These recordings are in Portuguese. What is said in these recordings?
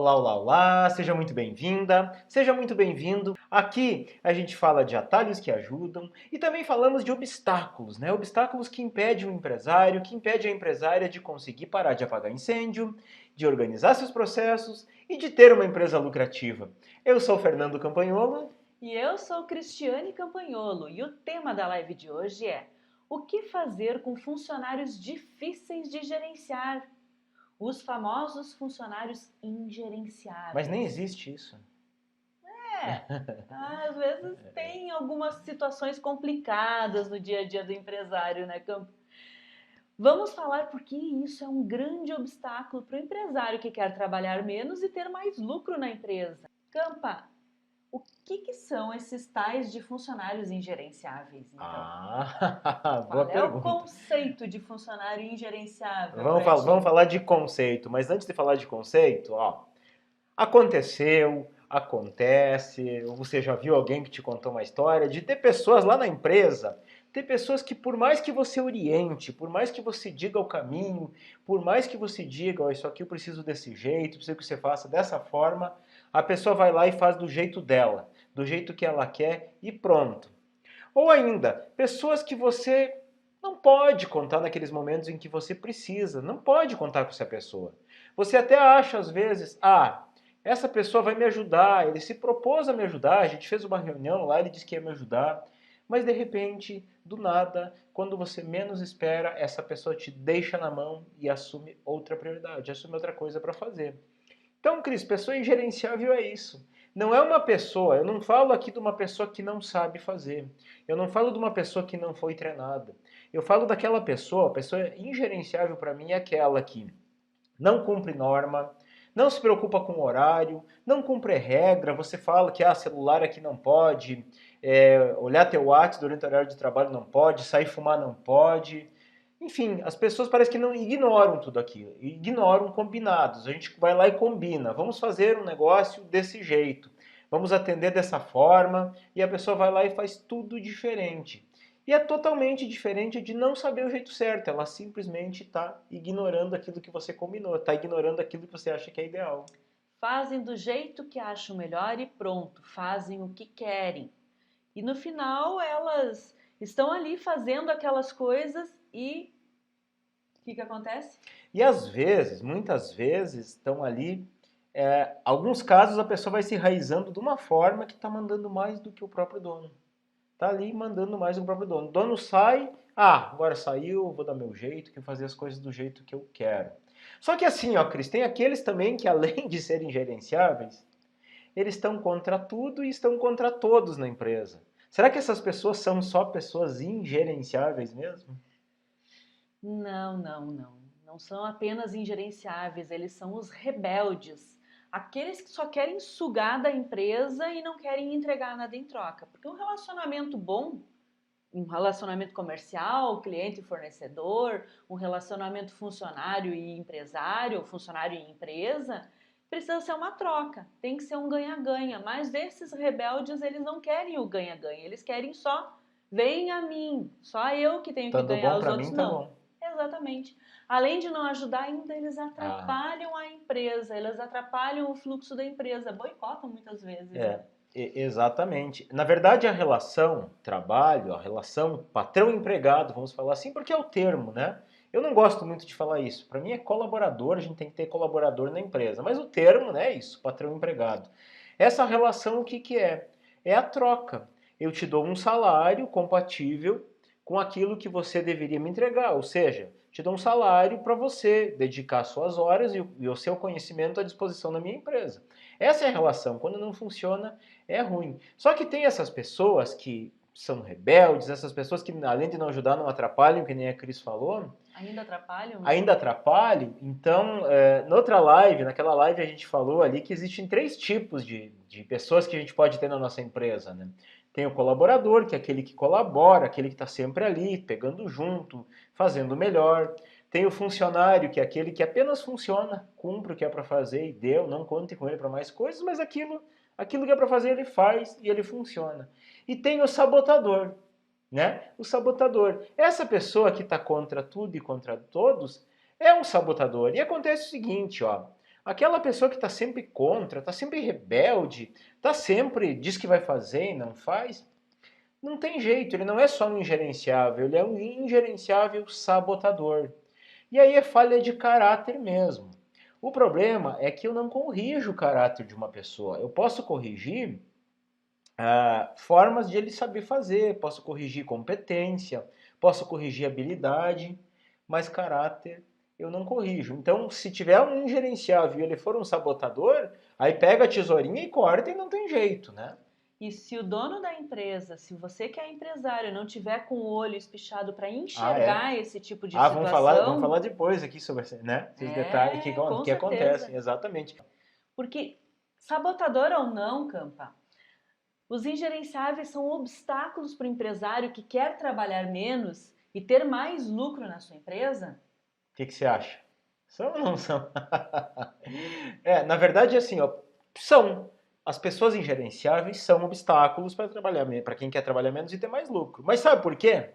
Olá, olá, olá, seja muito bem-vinda, seja muito bem-vindo. Aqui a gente fala de atalhos que ajudam e também falamos de obstáculos, né? Obstáculos que impedem o empresário, que impedem a empresária de conseguir parar de apagar incêndio, de organizar seus processos e de ter uma empresa lucrativa. Eu sou Fernando Campagnolo. E eu sou Cristiane Campagnolo e o tema da live de hoje é: o que fazer com funcionários difíceis de gerenciar? Os famosos funcionários Mas nem ingerenciáveis. existe isso. É, às vezes tem algumas situações complicadas no dia a dia do empresário, né, Campo? Vamos falar porque isso é um grande obstáculo para o empresário que quer trabalhar menos e ter mais lucro na empresa. Campa, o que são esses tais de funcionários ingerenciáveis, então? Boa Qual é o pergunta. conceito de funcionário ingerenciável Vamos, para vamos ti? falar de conceito, mas antes de falar de conceito, ó, aconteceu, acontece, você já viu alguém que te contou uma história de ter pessoas lá na empresa, ter pessoas que por mais que você oriente, por mais que você diga o caminho, por mais que você diga, ó, isso aqui eu preciso desse jeito, preciso que você faça dessa forma, a pessoa vai lá e faz do jeito dela, do jeito que ela quer e pronto. Ou ainda, pessoas que você não pode contar naqueles momentos em que você precisa, não pode contar com essa pessoa. Você até acha às vezes, essa pessoa vai me ajudar, ele se propôs a me ajudar, a gente fez uma reunião lá, ele disse que ia me ajudar, mas de repente, do nada, quando você menos espera, essa pessoa te deixa na mão e assume outra prioridade, assume outra coisa para fazer. Então, Cris, pessoa ingerenciável é isso. Não é uma pessoa, eu não falo aqui de uma pessoa que não sabe fazer. Eu não falo de uma pessoa que não foi treinada. Eu falo daquela pessoa, a pessoa ingerenciável para mim é aquela que não cumpre norma, não se preocupa com horário, não cumpre regra. Você fala que celular aqui não pode, olhar teu WhatsApp durante o horário de trabalho não pode, sair fumar não pode. Enfim, as pessoas parecem que não ignoram tudo aquilo, ignoram combinados. A gente vai lá e combina, vamos fazer um negócio desse jeito, vamos atender dessa forma, e a pessoa vai lá e faz tudo diferente. E é totalmente diferente de não saber o jeito certo, ela simplesmente está ignorando aquilo que você combinou, está ignorando aquilo que você acha que é ideal. Fazem do jeito que acham melhor e pronto, fazem o que querem. E no final elas estão ali fazendo aquelas coisas e o que acontece? E às vezes, muitas vezes, estão ali. Alguns casos a pessoa vai se enraizando de uma forma que está mandando mais do que o próprio dono. Está ali mandando mais do que o próprio dono. O dono sai, agora saiu, vou dar meu jeito, que fazer as coisas do jeito que eu quero. Só que assim, ó, Cris, tem aqueles também que além de serem gerenciáveis, eles estão contra tudo e estão contra todos na empresa. Será que essas pessoas são só pessoas ingerenciáveis mesmo? Não, não, não. Não são apenas ingerenciáveis, eles são os rebeldes. Aqueles que só querem sugar da empresa e não querem entregar nada em troca. Porque um relacionamento bom, um relacionamento comercial, cliente e fornecedor, um relacionamento funcionário e empresário, funcionário e empresa, precisa ser uma troca, tem que ser um ganha-ganha. Mas esses rebeldes, eles não querem o ganha-ganha, eles querem só vem a mim, só eu que tenho que Estando ganhar, bom os para outros mim, tá não. bom. Exatamente. Além de não ajudar, ainda eles Ah, atrapalham a empresa, eles atrapalham o fluxo da empresa, boicotam muitas vezes, é, né? exatamente. Na verdade, a relação trabalho, a relação patrão-empregado, vamos falar assim, porque é o termo, né? Eu não gosto muito de falar isso. Para mim é colaborador, a gente tem que ter colaborador na empresa. Mas o termo, né, é isso, patrão-empregado. Essa relação, o que que é? É a troca. Eu te dou um salário compatível com aquilo que você deveria me entregar. Ou seja, te dou um salário para você dedicar suas horas e o seu conhecimento à disposição da minha empresa. Essa é a relação. Quando não funciona, é ruim. Só que tem essas pessoas que são rebeldes, essas pessoas que, além de não ajudar, não atrapalham, que nem a Cris falou, Ainda atrapalham, né? ainda atrapalham. Então, noutra live, naquela live a gente falou ali que existem três tipos de pessoas que a gente pode ter na nossa empresa, né? Tem o colaborador, que é aquele que colabora, aquele que está sempre ali, pegando junto, fazendo melhor. Tem o funcionário, que é aquele que apenas funciona, cumpre o que é para fazer e deu, não conte com ele para mais coisas, mas aquilo que é para fazer ele faz e ele funciona. E tem o sabotador, né? O sabotador. Essa pessoa que está contra tudo e contra todos é um sabotador. E acontece o seguinte, ó. Aquela pessoa que está sempre contra, está sempre rebelde, está sempre diz que vai fazer e não faz, não tem jeito, ele não é só um ingerenciável, ele é um ingerenciável sabotador. E aí é falha de caráter mesmo. O problema é que eu não corrijo o caráter de uma pessoa. Eu posso corrigir formas de ele saber fazer, posso corrigir competência, posso corrigir habilidade, mas caráter eu não corrijo. Então, se tiver um ingerenciável e ele for um sabotador, aí pega a tesourinha e corta e não tem jeito, né? E se o dono da empresa, se você que é empresário, não tiver com o olho espichado para enxergar esse tipo de Vamos situação, falar depois aqui sobre né, esses detalhes com que certeza. acontecem, exatamente. Porque, sabotador ou não, Campa, os ingerenciáveis são obstáculos para o empresário que quer trabalhar menos e ter mais lucro na sua empresa? O que você acha? São ou não são? Na verdade, assim, ó, são. As pessoas ingerenciáveis são obstáculos para trabalhar para quem quer trabalhar menos e ter mais lucro. Mas sabe por quê?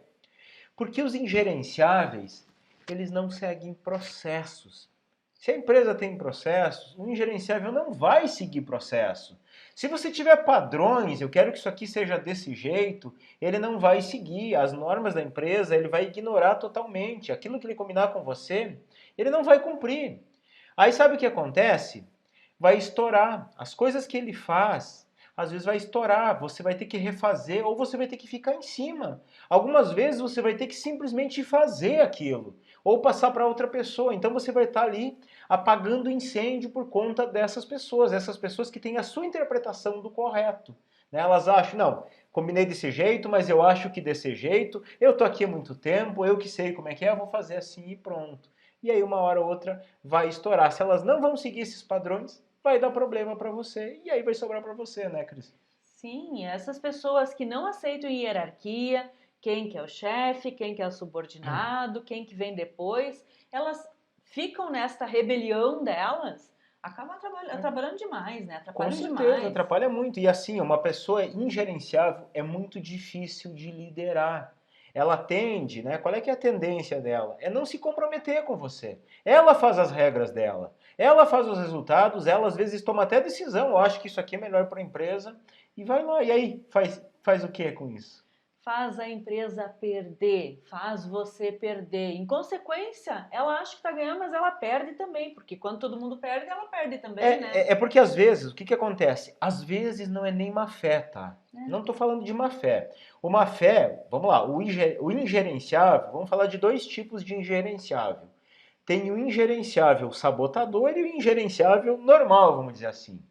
Porque os ingerenciáveis, eles não seguem processos. Se a empresa tem processos, o ingerenciável não vai seguir processo. Se você tiver padrões, eu quero que isso aqui seja desse jeito, ele não vai seguir as normas da empresa, ele vai ignorar totalmente. Aquilo que ele combinar com você, ele não vai cumprir. Aí sabe o que acontece? Vai estourar. As coisas que ele faz, às vezes vai estourar. Você vai ter que refazer ou você vai ter que ficar em cima. Algumas vezes você vai ter que simplesmente fazer aquilo ou passar para outra pessoa. Então você vai estar ali apagando incêndio por conta dessas pessoas, essas pessoas que têm a sua interpretação do correto. Né? Elas acham, não, combinei desse jeito, mas eu acho que desse jeito, eu tô aqui há muito tempo, eu que sei como é que é, eu vou fazer assim e pronto. E aí uma hora ou outra vai estourar. Se elas não vão seguir esses padrões, vai dar problema para você e aí vai sobrar para você, né, Cris? Sim, essas pessoas que não aceitam hierarquia, quem que é o chefe, quem que é o subordinado, quem que vem depois, elas ficam nesta rebelião delas, acabam trabalhando demais, né? Com Atrapalham certeza, demais. atrapalha muito. E assim, uma pessoa ingerenciável é muito difícil de liderar. Ela tende, né? Qual é que é a tendência dela? É não se comprometer com você. Ela faz as regras dela. Ela faz os resultados, ela às vezes toma até decisão. Eu acho que isso aqui é melhor para a empresa. E vai lá. E aí, faz o que com isso? Faz a empresa perder, faz você perder. Em consequência, ela acha que está ganhando, mas ela perde também, porque quando todo mundo perde, ela perde também, né? É porque às vezes, o que que acontece? Às vezes não é nem má fé, tá? Não estou falando de má fé. O má fé, vamos lá, o ingerenciável, vamos falar de dois tipos de ingerenciável. Tem o ingerenciável sabotador e o ingerenciável normal, vamos dizer assim.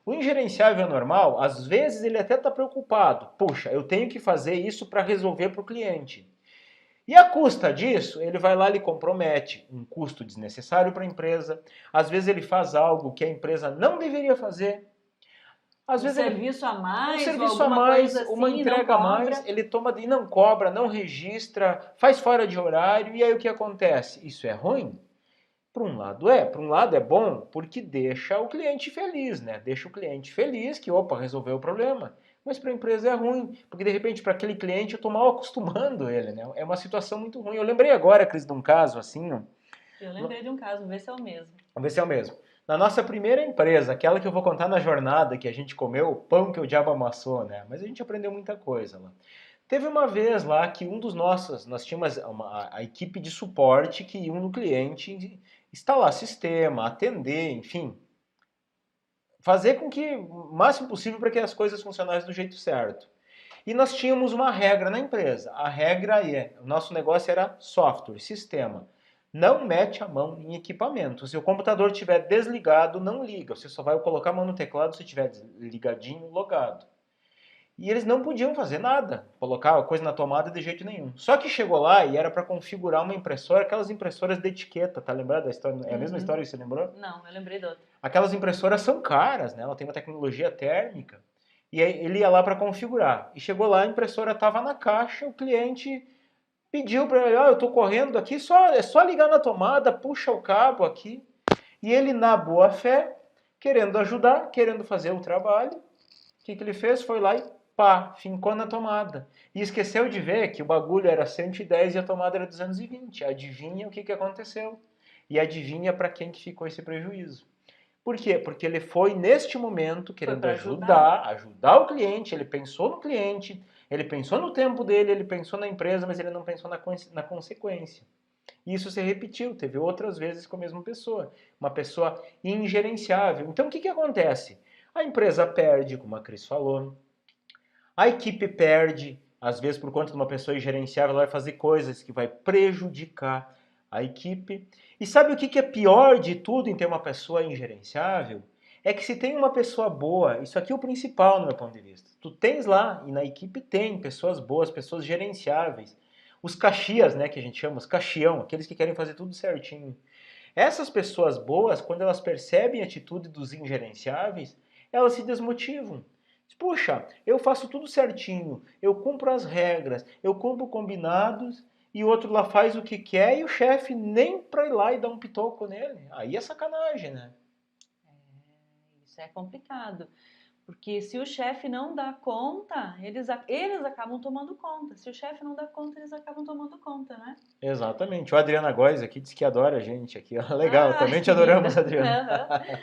O ingerenciável normal, às vezes ele até está preocupado. Puxa, eu tenho que fazer isso para resolver para o cliente. E a custa disso, ele vai lá e compromete um custo desnecessário para a empresa. Às vezes ele faz algo que a empresa não deveria fazer. Às Um vezes ele serviço a um mais ou serviço a alguma mais, coisa uma assim e não entrega a mais, cobra. ele toma e não cobra, não registra, faz fora de horário. E aí o que acontece? Isso é ruim? Por um lado é bom porque deixa o cliente feliz, né? Deixa o cliente feliz que, opa, resolveu o problema. Mas para a empresa é ruim, porque de repente para aquele cliente eu estou mal acostumando ele, né? É uma situação muito ruim. Eu lembrei agora, Cris, de um caso assim, ó. Eu lembrei de um caso, vê se é o mesmo. Vamos ver se é o mesmo. Na nossa primeira empresa, aquela que eu vou contar na jornada que a gente comeu, o pão que o diabo amassou, né? Mas a gente aprendeu muita coisa lá. Teve uma vez lá que um dos nossos, nós tínhamos a equipe de suporte que iam no cliente instalar sistema, atender, enfim, fazer com que o máximo possível para que as coisas funcionassem do jeito certo. E nós tínhamos uma regra na empresa. A regra o nosso negócio era software, sistema. Não mete a mão em equipamento. Se o computador estiver desligado, não liga. Você só vai colocar a mão no teclado se estiver ligadinho, logado. E eles não podiam fazer nada, colocar a coisa na tomada de jeito nenhum. Só que chegou lá e era para configurar uma impressora, aquelas impressoras de etiqueta, tá lembrado da história? É a mesma Uhum. história que você lembrou? Não, eu lembrei de outra. Aquelas impressoras são caras, né? Ela tem uma tecnologia térmica. E aí ele ia lá para configurar. E chegou lá, a impressora estava na caixa, o cliente pediu para ele, eu estou correndo aqui, é só ligar na tomada, puxa o cabo aqui. E ele, na boa fé, querendo ajudar, querendo fazer o trabalho, o que ele fez? Foi lá e pá, fincou na tomada. E esqueceu de ver que o bagulho era 110 e a tomada era 220. Adivinha o que aconteceu? E adivinha para quem que ficou esse prejuízo? Por quê? Porque ele foi, neste momento, Foi querendo para ajudar. ajudar o cliente, ele pensou no cliente, ele pensou no tempo dele, ele pensou na empresa, mas ele não pensou na consequência. E isso se repetiu, teve outras vezes com a mesma pessoa, uma pessoa ingerenciável. Então o que acontece? A empresa perde, como a Cris falou, a equipe perde, às vezes por conta de uma pessoa ingerenciável, ela vai fazer coisas que vai prejudicar a equipe. E sabe o que é pior de tudo em ter uma pessoa ingerenciável? É que se tem uma pessoa boa, isso aqui é o principal no meu ponto de vista. Tu tens lá, e na equipe tem pessoas boas, pessoas gerenciáveis. Os caxias, né, que a gente chama, os caxião, aqueles que querem fazer tudo certinho. Essas pessoas boas, quando elas percebem a atitude dos ingerenciáveis, elas se desmotivam. Puxa, eu faço tudo certinho, eu cumpro as regras, eu cumpro combinados e o outro lá faz o que quer e o chefe nem pra ir lá e dar um pitoco nele. Aí é sacanagem, né? Isso é complicado. Porque se o chefe não dá conta, eles acabam tomando conta. Se o chefe não dá conta, eles acabam tomando conta, né? Exatamente. O Adriana Góes aqui disse que adora a gente aqui. Legal, Ah, também te adoramos, querida. Adriana. Aham.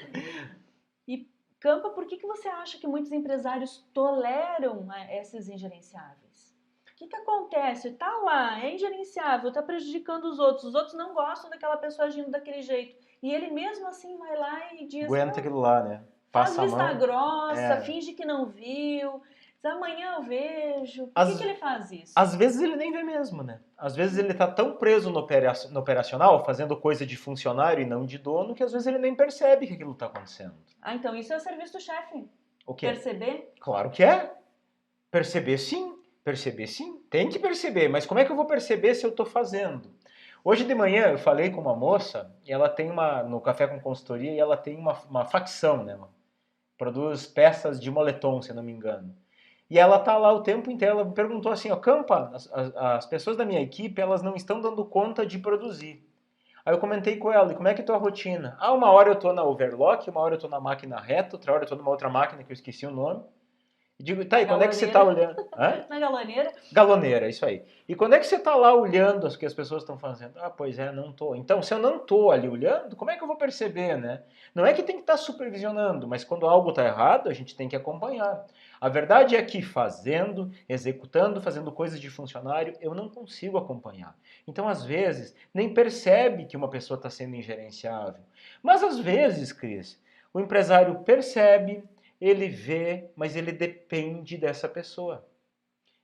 E, Campa, por que você acha que muitos empresários toleram esses ingerenciáveis? O que acontece? Tá lá, é ingerenciável, tá prejudicando os outros não gostam daquela pessoa agindo daquele jeito. E ele mesmo assim vai lá e diz, Aguenta não, aquilo lá, né? faz Passa a vista mão. grossa, É. finge que não viu, diz, amanhã eu vejo. Por que Às, ele faz isso? às vezes ele nem vê mesmo, né? Às vezes ele tá tão preso no operacional, fazendo coisa de funcionário e não de dono, que às vezes ele nem percebe que aquilo tá acontecendo. Ah, então isso é o serviço do chefe. O quê? Perceber? Claro que é. Perceber sim. Perceber sim. Tem que perceber. Mas como é que eu vou perceber se eu tô fazendo? Hoje de manhã eu falei com uma moça, e ela tem no Café com Consultoria, e ela tem uma facção, né? Produz peças de moletom, se eu não me engano. E ela tá lá o tempo inteiro, ela me perguntou assim, ó, Campa, as pessoas da minha equipe, elas não estão dando conta de produzir. Aí eu comentei com ela, e como é que é a tua rotina? Ah, uma hora eu tô na overlock, uma hora eu tô na máquina reta, outra hora eu tô numa outra máquina que eu esqueci o nome. E digo, tá, Na e quando é que você tá galoneira? olhando? Hã? Na galoneira? Galoneira, isso aí. E quando é que você tá lá olhando o que as pessoas estão fazendo? Ah, pois é, não tô. Então, se eu não tô ali olhando, como é que eu vou perceber, né? Não é que tem que estar supervisionando, mas quando algo tá errado, a gente tem que acompanhar. A verdade é que fazendo, executando, fazendo coisas de funcionário, eu não consigo acompanhar. Então, às vezes, nem percebe que uma pessoa está sendo ingerenciável. Mas às vezes, Cris, o empresário percebe, ele vê, mas ele depende dessa pessoa.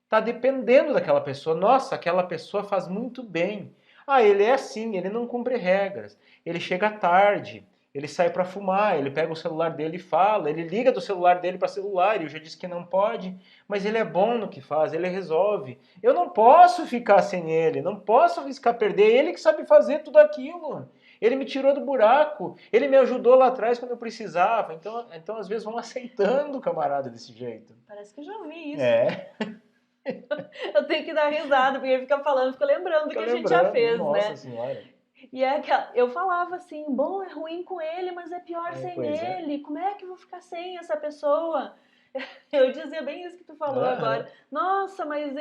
Tá dependendo daquela pessoa. Nossa, aquela pessoa faz muito bem. Ah, ele é assim, ele não cumpre regras. Ele chega tarde, ele sai para fumar, ele pega o celular dele e fala, ele liga do celular dele para celular, e eu já disse que não pode, mas ele é bom no que faz, ele resolve. Eu não posso ficar sem ele, não posso arriscar perder, ele que sabe fazer tudo aquilo. Ele me tirou do buraco, ele me ajudou lá atrás quando eu precisava. Então às vezes vão aceitando o camarada desse jeito. Parece que eu já ouvi isso. É. Eu tenho que dar risada, porque ele fica falando, fica lembrando do Fica que a gente já lembrando, fez, nossa né? senhora. E é aquela, eu falava assim, bom, é ruim com ele, mas é pior É, sem pois é. ele. Como é que eu vou ficar sem essa pessoa? Eu dizia bem isso que tu falou Aham. agora. Nossa, mas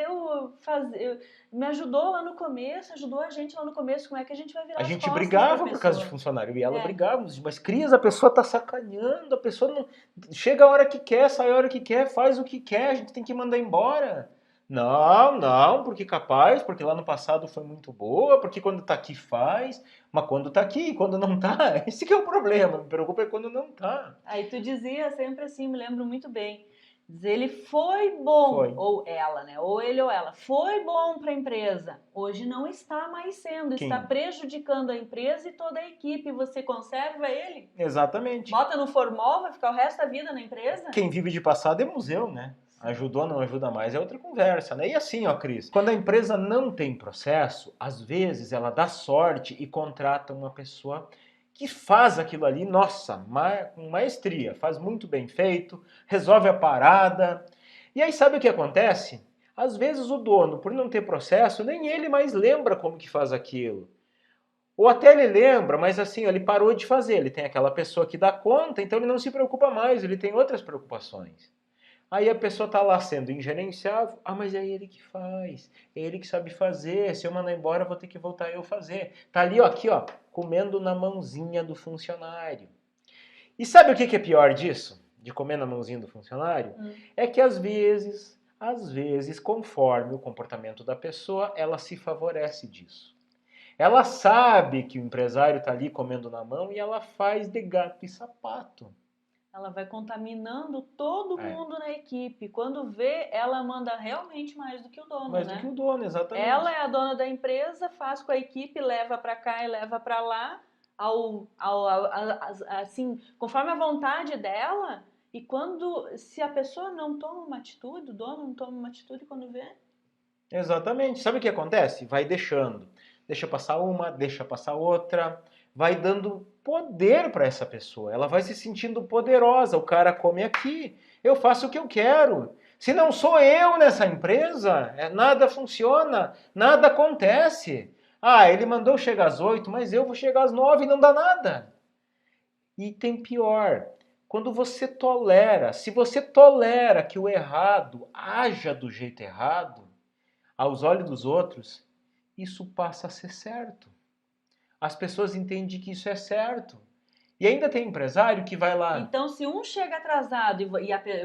me ajudou lá no começo, ajudou a gente lá no começo. Como é que a gente vai A virar as gente costas para a brigava por causa de pessoa? funcionário, e ela É, brigava, mas Cris, a pessoa tá sacaneando, a pessoa não. Chega a hora que quer, sai a hora que quer, faz o que quer, a gente tem que mandar embora. Não, não, porque capaz, porque lá no passado foi muito boa, porque quando tá aqui faz, mas quando tá aqui, quando não tá, esse que é o problema, me preocupa é quando não tá. aí tu dizia sempre assim, me lembro muito bem. Diz, ele foi bom, Foi. ou ela, né? Ou ele ou ela, foi bom para a empresa. Hoje não está mais sendo, está Quem? prejudicando a empresa e toda a equipe. Você conserva ele? Exatamente. Bota no formol, vai ficar o resto da vida na empresa? Quem vive de passado é museu, né? Ajudou, não ajuda mais, é outra conversa, né? E assim, ó, Cris, quando a empresa não tem processo, às vezes ela dá sorte e contrata uma pessoa que faz aquilo ali, nossa, com maestria, faz muito bem feito, resolve a parada. E aí sabe o que acontece? Às vezes o dono, por não ter processo, nem ele mais lembra como que faz aquilo. Ou até ele lembra, mas assim, ele parou de fazer, ele tem aquela pessoa que dá conta, então ele não se preocupa mais, ele tem outras preocupações. Aí a pessoa está lá sendo ingerenciável, ah, mas é ele que faz, é ele que sabe fazer, se eu mandar embora vou ter que voltar eu fazer. Tá ali, ó, aqui, ó, comendo na mãozinha do funcionário. E sabe o que é pior disso? De comer na mãozinha do funcionário? É que às vezes, conforme o comportamento da pessoa, ela se favorece disso. Ela sabe que o empresário está ali comendo na mão e ela faz de gato e sapato. Ela vai contaminando todo É. mundo na equipe. Quando vê, ela manda realmente mais do que o dono, Mais né? do que o dono, exatamente. Ela é a dona da empresa, faz com a equipe, leva para cá e leva para lá, assim, conforme a vontade dela. E se a pessoa não toma uma atitude, o dono não toma uma atitude quando vê, Exatamente. Sabe o que acontece? Vai deixando. Deixa passar uma, deixa passar outra. Vai dando poder para essa pessoa. Ela vai se sentindo poderosa. O cara come aqui. Eu faço o que eu quero. Se não sou eu nessa empresa, nada funciona, nada acontece. Ah, ele mandou chegar às 8, mas eu vou chegar às 9 e não dá nada. E tem pior. Quando você tolera, se você tolera que o errado haja do jeito errado, aos olhos dos outros, isso passa a ser certo. As pessoas entendem que isso é certo. E ainda tem empresário que vai lá. Então, se um chega atrasado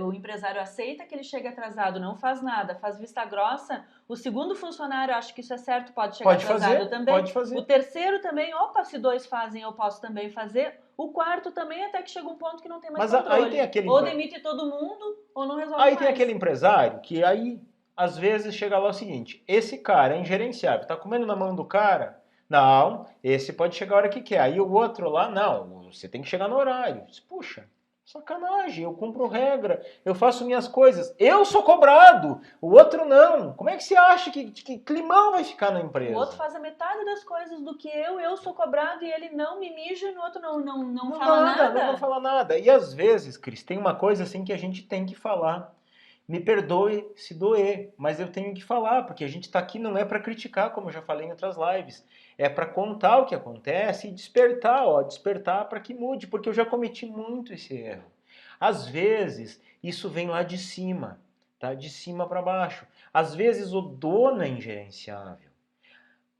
o empresário aceita que ele chega atrasado, não faz nada, faz vista grossa, o segundo funcionário acha que isso é certo, pode chegar atrasado também. Pode fazer. O terceiro também, opa, se dois fazem, eu posso também fazer. O quarto também, até que chega um ponto que não tem mais controle. Aí tem aquele ou demite todo mundo, ou não resolve Aí mais. tem aquele empresário que aí, às vezes, chega lá o seguinte, esse cara é ingerenciável, tá comendo na mão do cara? Não, esse pode chegar a hora que quer. Aí o outro lá, não, você tem que chegar no horário. Puxa, sacanagem, eu cumpro regra, eu faço minhas coisas. Eu sou cobrado, o outro não. Como é que você acha que climão vai ficar na empresa? O outro faz a metade das coisas do que eu sou cobrado e ele não me mija e no outro não fala nada. Não fala nada. E às vezes, Cris, tem uma coisa assim que a gente tem que falar. Me perdoe se doer, mas eu tenho que falar, porque a gente está aqui não é para criticar, como eu já falei em outras lives. É para contar o que acontece e despertar para que mude, porque eu já cometi muito esse erro. Às vezes, isso vem lá de cima, tá? De cima para baixo. Às vezes o dono é ingerenciável.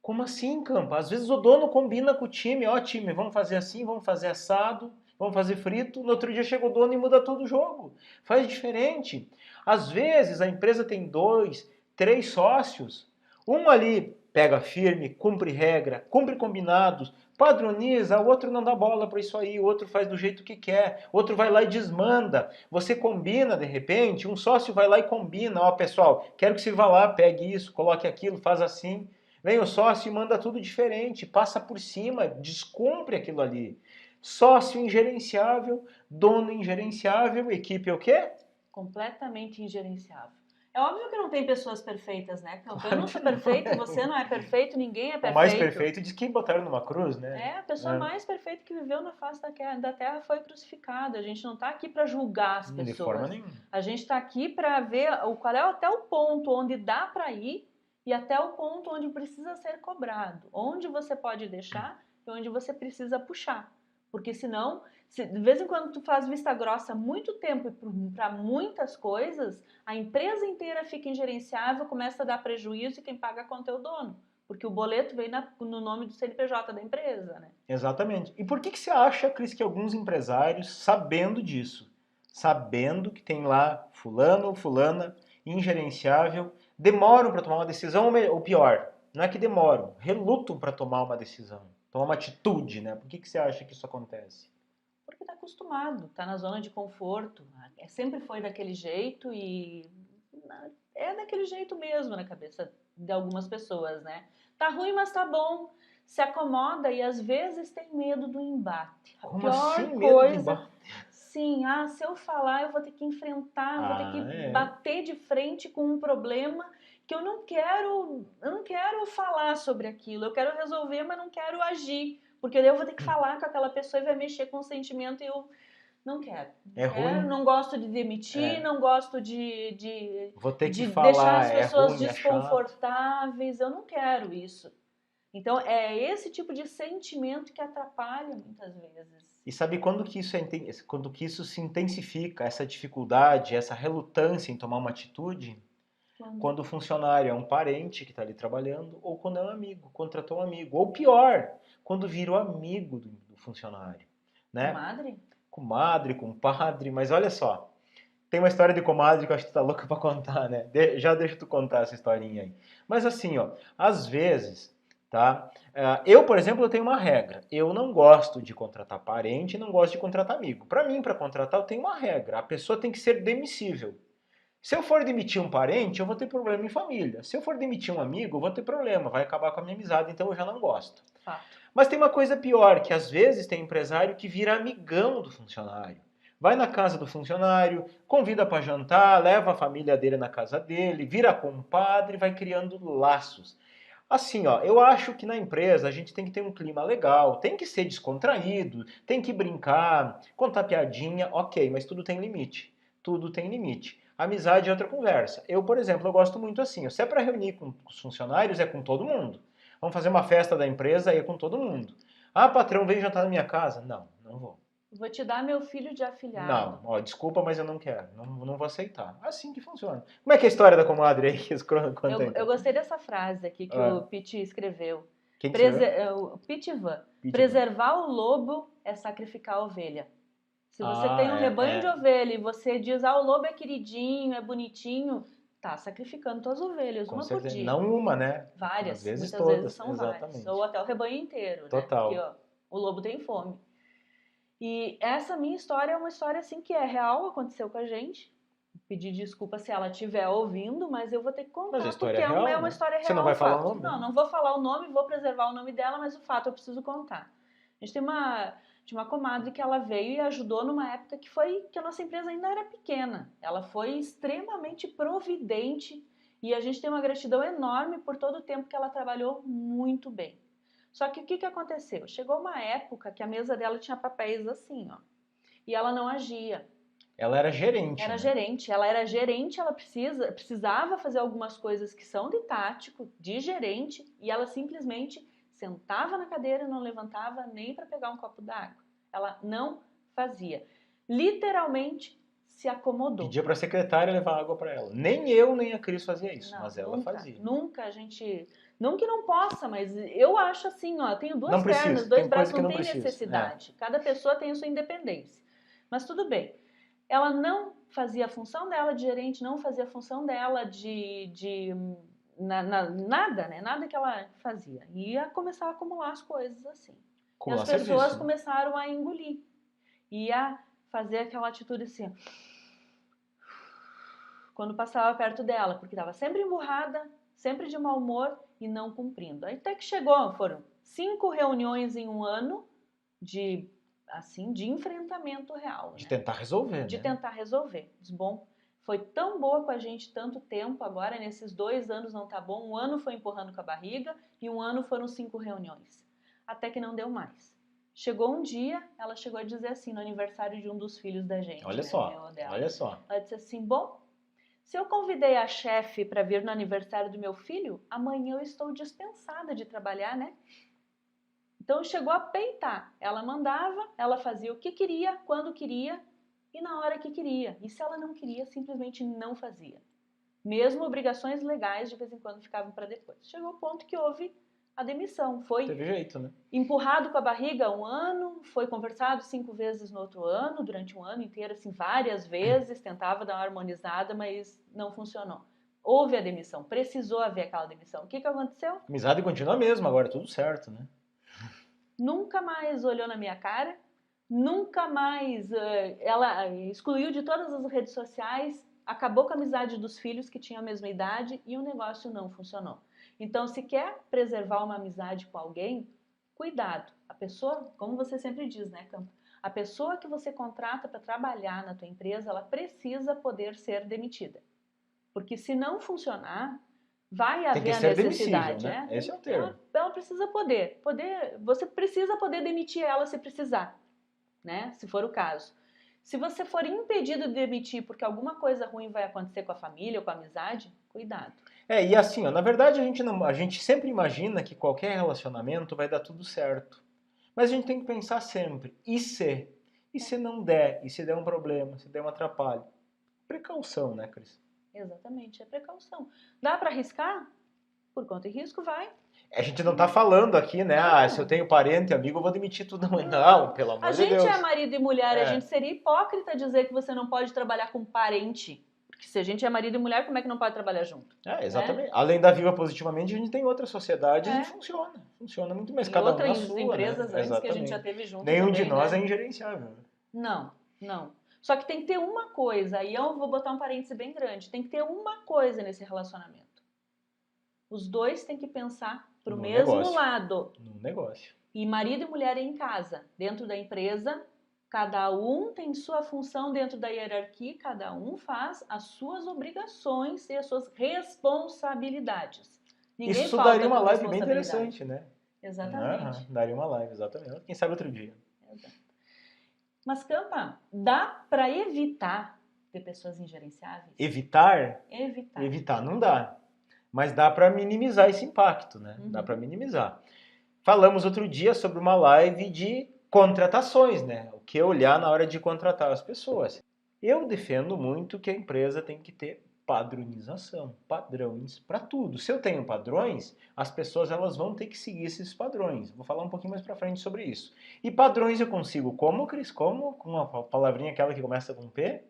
Como assim, Campa? Às vezes o dono combina com o time, ó, time, vamos fazer assim, vamos fazer assado, vamos fazer frito. No outro dia chega o dono e muda todo o jogo. Faz diferente. Às vezes a empresa tem 2, 3 sócios. Um ali pega firme, cumpre regra, cumpre combinados, padroniza, o outro não dá bola para isso aí, o outro faz do jeito que quer, outro vai lá e desmanda. Você combina de repente, um sócio vai lá e combina, ó, pessoal, quero que você vá lá, pegue isso, coloque aquilo, faz assim. Vem o sócio e manda tudo diferente, passa por cima, descumpre aquilo ali. Sócio ingerenciável, dono ingerenciável, equipe é o quê? Completamente ingerenciável. É óbvio que não tem pessoas perfeitas, né, Campo? Claro Eu não sou perfeito, você não é perfeito, ninguém é perfeito. O mais perfeito diz que botaram numa cruz, né? É, a pessoa mais perfeita que viveu na face da Terra foi crucificada. A gente não está aqui para julgar as pessoas. De forma nenhuma. A gente está aqui para ver qual é até o ponto onde dá para ir e até o ponto onde precisa ser cobrado. Onde você pode deixar e onde você precisa puxar. Porque senão, de vez em quando tu faz vista grossa muito tempo para muitas coisas, a empresa inteira fica ingerenciável, começa a dar prejuízo e quem paga a conta é o dono. Porque o boleto vem no nome do CNPJ da empresa, né? Exatamente. E por que você acha, Cris, que alguns empresários, sabendo disso, sabendo que tem lá fulano ou fulana ingerenciável, demoram para tomar uma decisão, ou pior, não é que demoram, relutam para tomar uma decisão, tomar uma atitude, né? Por que você acha que isso acontece? Porque está acostumado, está na zona de conforto. Sempre foi daquele jeito e é daquele jeito mesmo na cabeça de algumas pessoas, né? Tá ruim, mas tá bom. Se acomoda e às vezes tem medo do embate. A Como pior assim, coisa. medo de embate? Sim, se eu falar, eu vou ter que enfrentar, vou ter que bater de frente com um problema que eu não quero falar sobre aquilo. Eu quero resolver, mas não quero agir. Porque daí eu vou ter que falar com aquela pessoa e vai mexer com o sentimento e eu não quero. Ruim. Não gosto de demitir, não gosto Vou ter que deixar falar, as pessoas ruim, desconfortáveis. Eu não quero isso. Então, é esse tipo de sentimento que atrapalha muitas vezes. E sabe quando que isso se intensifica, essa dificuldade, essa relutância em tomar uma atitude? Quando o funcionário é um parente que está ali trabalhando, ou quando é um amigo, contratou um amigo. Ou pior, quando vira o amigo do funcionário. Né? Madre? Comadre, compadre, mas olha só. Tem uma história de comadre que eu acho que tu tá louca pra contar, né? Já deixa tu contar essa historinha aí. Mas assim, ó, às vezes, tá? Eu, por exemplo, eu tenho uma regra. Eu não gosto de contratar parente, não gosto de contratar amigo. Pra mim, pra contratar, eu tenho uma regra. A pessoa tem que ser demissível. Se eu for demitir um parente, eu vou ter problema em família. Se eu for demitir um amigo, eu vou ter problema, vai acabar com a minha amizade, então eu já não gosto. Fato. Mas tem uma coisa pior, que às vezes tem empresário que vira amigão do funcionário. Vai na casa do funcionário, convida para jantar, leva a família dele na casa dele, vira compadre, vai criando laços. Assim, ó, eu acho que na empresa a gente tem que ter um clima legal, tem que ser descontraído, tem que brincar, contar piadinha, ok, mas tudo tem limite. Tudo tem limite. Amizade é outra conversa. Eu, por exemplo, eu gosto muito assim, se é para reunir com os funcionários, é com todo mundo. Vamos fazer uma festa da empresa, aí é com todo mundo. Ah, patrão, vem jantar na minha casa? Não, não vou. Vou te dar meu filho de Não, afilhado. ó, desculpa, mas eu não quero. Não, não vou aceitar. Assim que funciona. Como é que é a história da comadre aí? Conta Eu então. gostei dessa frase aqui que o Ah, Pitt escreveu. quem que escreveu? O Pittivan. Pitbull. Preservar o lobo é sacrificar a ovelha. Se você tem Ah, um rebanho de é. ovelha e você diz, ah, o lobo é queridinho, é bonitinho, tá sacrificando tuas ovelhas, Com uma por certeza. dia. Não uma, né? Às Várias, vezes muitas vezes todas. são várias. Ou Exatamente. até o rebanho inteiro, né? Porque Total. ó, o lobo tem fome. E essa minha história é uma história assim que é real, aconteceu com a gente. Pedir desculpa se ela estiver ouvindo, mas eu vou ter que Mas a contar história porque é é real, uma né? história Você não real, vai o falar o fato. nome, Não, né? não vou falar o nome, vou preservar o nome dela, mas o fato eu preciso contar. A gente tem uma comadre que ela veio e ajudou numa época que a nossa empresa ainda era pequena. Ela foi extremamente providente e a gente tem uma gratidão enorme por todo o tempo que ela trabalhou muito bem. Só que o que aconteceu? Chegou uma época que a mesa dela tinha papéis assim, ó, e ela não agia. Ela era gerente, né? Ela era gerente, ela precisava fazer algumas coisas que são de tático, de gerente, e ela simplesmente sentava na cadeira e não levantava nem para pegar um copo d'água. Ela não fazia. Literalmente se acomodou. Pedia pra secretária levar água pra ela. Nem eu, nem a Cris fazia isso, Não, mas ela nunca, fazia. nunca a gente. Não que não possa, mas eu acho assim, ó, tenho Não duas pernas, precisa. dois Tem braços, coisa que não não tem precisa. É. necessidade. Cada pessoa tem a sua independência. Mas tudo bem. Ela não fazia a função dela de gerente, não fazia a função dela nada, né? Nada que ela fazia. Ia começar a acumular as coisas assim. E as Acumular pessoas serviço, né? começaram a engolir. Ia fazer aquela atitude assim, quando passava perto dela, porque estava sempre emburrada, sempre de mau humor e não cumprindo. Aí até que chegou, foram 5 reuniões em um ano de de enfrentamento real, De né? tentar resolver, De né? tentar resolver. Diz, bom, foi tão boa com a gente tanto tempo, agora nesses 2 anos não tá bom. Um ano foi empurrando com a barriga e um ano foram 5 reuniões. Até que não deu mais. Chegou um dia, ela chegou a dizer assim, no aniversário de um dos filhos da gente, Olha né, meu só, ou dela. olha só. Ela disse assim, bom, se eu convidei a chefe para vir no aniversário do meu filho, amanhã eu estou dispensada de trabalhar, né? Então chegou a peitar. Ela mandava, ela fazia o que queria, quando queria e na hora que queria. E se ela não queria, simplesmente não fazia. Mesmo obrigações legais de vez em quando ficavam para depois. Chegou o ponto que houve a demissão. Foi Teve jeito, né? empurrado com a barriga um ano, foi conversado 5 vezes no outro ano, durante um ano inteiro, assim, várias vezes, tentava dar uma harmonizada, mas não funcionou. Houve a demissão, precisou haver aquela demissão. O que aconteceu? A amizade continua mesmo, agora tudo certo, né? Nunca mais olhou na minha cara, nunca mais. Ela excluiu de todas as redes sociais, acabou com a amizade dos filhos que tinham a mesma idade e o negócio não funcionou. Então, se quer preservar uma amizade com alguém, cuidado. A pessoa, como você sempre diz, né, Campo? A pessoa que você contrata para trabalhar na tua empresa, ela precisa poder ser demitida. Porque se não funcionar, vai Tem que haver a ser demissível, necessidade, né? né? Esse é o termo. Ela precisa poder, você precisa poder demitir ela se precisar, né? Se for o caso. Se você for impedido de demitir porque alguma coisa ruim vai acontecer com a família ou com a amizade, cuidado. E assim, ó, na verdade a gente sempre imagina que qualquer relacionamento vai dar tudo certo. Mas a gente tem que pensar sempre, e se? E se não der? E se der um problema? Se der um atrapalho? Precaução, né, Cris? Exatamente, é precaução. Dá para arriscar? Por conta e risco, vai. A gente não tá falando aqui, né? Ah, se eu tenho parente e amigo, eu vou demitir tudo. Não, pelo A amor de gente Deus. é marido e mulher, a É. gente seria hipócrita dizer que você não pode trabalhar com parente. Porque se a gente é marido e mulher, como é que não pode trabalhar junto? É, exatamente. Além da Viva Positivamente, a gente tem outras sociedades e É. funciona. Funciona muito mais, E cada um na outras sua, né? empresas antes que a gente já Exatamente. teve junto Nenhum de também, nós né? é ingerenciável. Não, não. Só que tem que ter uma coisa, aí eu vou botar um parêntese bem grande, tem que ter uma coisa nesse relacionamento. Os dois têm que pensar pro No mesmo negócio. lado. No negócio. E marido e mulher em casa, dentro da empresa, cada um tem sua função dentro da hierarquia, cada um faz as suas obrigações e as suas responsabilidades. Ninguém Isso falta daria uma com live bem responsabilidade. interessante, né? Exatamente. Daria uma live, exatamente. Quem sabe outro dia. Exato. Mas, Campa, dá para evitar ter pessoas ingerenciáveis? Evitar? Evitar. Evitar não dá. Mas dá para minimizar esse impacto, né? Dá para minimizar. Falamos outro dia sobre uma live de contratações, né? O que olhar na hora de contratar as pessoas. Eu defendo muito que a empresa tem que ter padronização, padrões para tudo. Se eu tenho padrões, as pessoas elas vão ter que seguir esses padrões. Vou falar um pouquinho mais para frente sobre isso. E padrões eu consigo como, Cris? Como? Com uma palavrinha aquela que começa com P?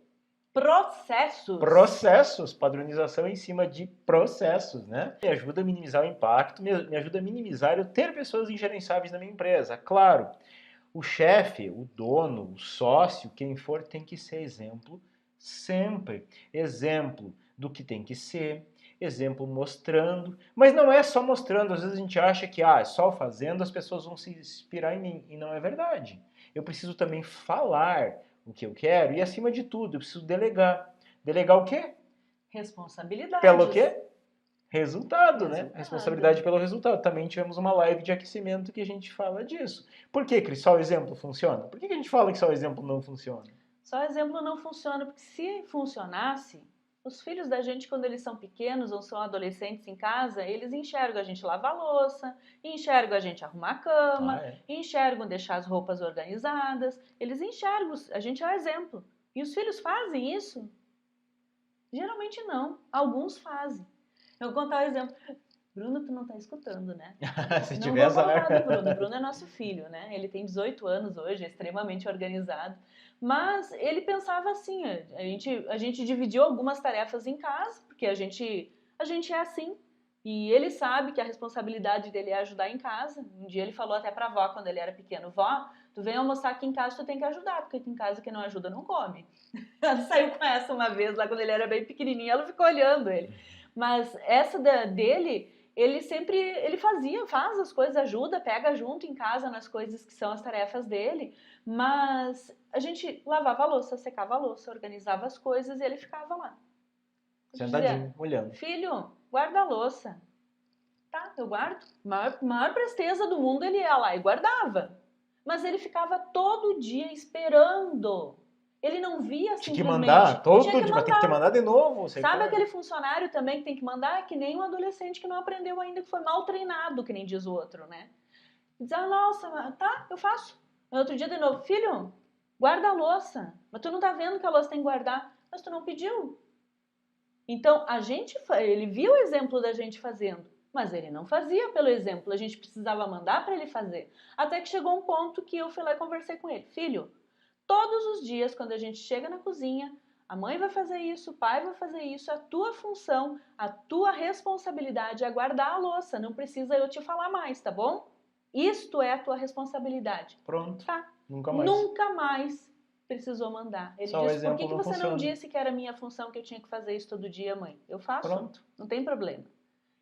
Processos. Processos, padronização em cima de processos, né? Me ajuda a minimizar o impacto, me ajuda a minimizar eu ter pessoas ingerenciáveis na minha empresa. Claro, o chefe, o dono, o sócio, quem for, tem que ser exemplo sempre. Exemplo do que tem que ser, exemplo mostrando, mas não é só mostrando, às vezes a gente acha que só fazendo as pessoas vão se inspirar em mim, e não é verdade. Eu preciso também falar o que eu quero e, acima de tudo, eu preciso delegar. Delegar o quê? Responsabilidades. Pelo quê? Resultado, né? Resultado. Responsabilidade pelo resultado. Também tivemos uma live de aquecimento que a gente fala disso. Por que, Cris, só o exemplo funciona? Por que a gente fala que só o exemplo não funciona? Só o exemplo não funciona, porque se funcionasse, os filhos da gente, quando eles são pequenos ou são adolescentes em casa, eles enxergam a gente lavar a louça, enxergam a gente arrumar a cama, enxergam deixar as roupas organizadas, eles enxergam, a gente é o exemplo. E os filhos fazem isso? Geralmente não, alguns fazem. Eu vou contar um exemplo. Bruno, tu não tá escutando, né? Se Não tiver vou azar. contar do Bruno. O Bruno é nosso filho, né? Ele tem 18 anos hoje, é extremamente organizado. Mas ele pensava assim, a gente dividiu algumas tarefas em casa, porque a gente é assim. E ele sabe que a responsabilidade dele é ajudar em casa. Um dia ele falou até pra avó, quando ele era pequeno, vó, tu vem almoçar aqui em casa, tu tem que ajudar, porque aqui em casa quem não ajuda não come. Ela saiu com essa uma vez, lá quando ele era bem pequenininho, ela ficou olhando ele. Mas essa dele, ele sempre, faz as coisas, ajuda, pega junto em casa nas coisas que são as tarefas dele, mas a gente lavava a louça, secava a louça, organizava as coisas e ele ficava lá. Sentadinho, olhando. Filho, guarda a louça. Tá, eu guardo. Maior presteza do mundo, ele ia lá e guardava. Mas ele ficava todo dia esperando. Ele não via Tinha simplesmente... que mandar todo Tinha que dia, mas tem que ter mandado de novo. Sabe aquele funcionário também que tem que mandar? Que nem um adolescente que não aprendeu ainda, que foi mal treinado, que nem diz o outro, né? Diz, nossa, tá, eu faço. No outro dia de novo, filho, guarda a louça. Mas tu não tá vendo que a louça tem que guardar. Mas tu não pediu. Então, ele viu o exemplo da gente fazendo, mas ele não fazia pelo exemplo. A gente precisava mandar para ele fazer. Até que chegou um ponto que eu fui lá e conversei com ele. Filho, todos os dias, quando a gente chega na cozinha, a mãe vai fazer isso, o pai vai fazer isso, a tua função, a tua responsabilidade é guardar a louça. Não precisa eu te falar mais, tá bom? Isto é a tua responsabilidade. Pronto. Tá. Nunca mais. Nunca mais precisou mandar. Ele Só disse, por que você funciona. não disse que era minha função, que eu tinha que fazer isso todo dia, mãe? Eu faço. Pronto. Não tem problema.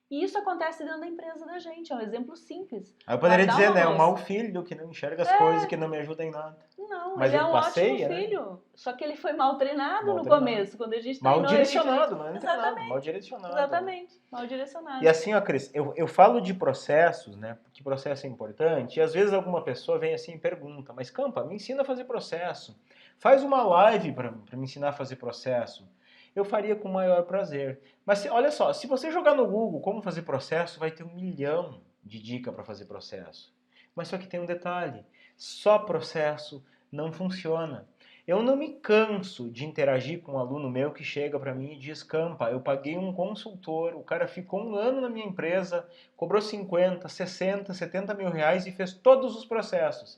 E isso acontece dentro da empresa da gente, é um exemplo simples. Aí eu poderia dizer, né, um mau filho que não enxerga as coisas, que não me ajuda em nada. Não, mas ele é um passei, ótimo né? filho. Só que ele foi mal treinado Mal no treinado. começo, quando a gente Mal treinou. direcionado, não é Exatamente. treinado, mal direcionado. Exatamente, mal direcionado. E assim, ó, Cris, eu falo de processos, né, porque processo é importante, e às vezes alguma pessoa vem assim e pergunta, mas Campa, me ensina a fazer processo. Faz uma live para me ensinar a fazer processo. Eu faria com o maior prazer. Mas olha só, se você jogar no Google como fazer processo, vai ter 1 milhão de dicas para fazer processo. Mas só que tem um detalhe, só processo não funciona. Eu não me canso de interagir com um aluno meu que chega para mim e diz, Campa, eu paguei um consultor, o cara ficou um ano na minha empresa, cobrou 50, 60, 70 mil reais e fez todos os processos.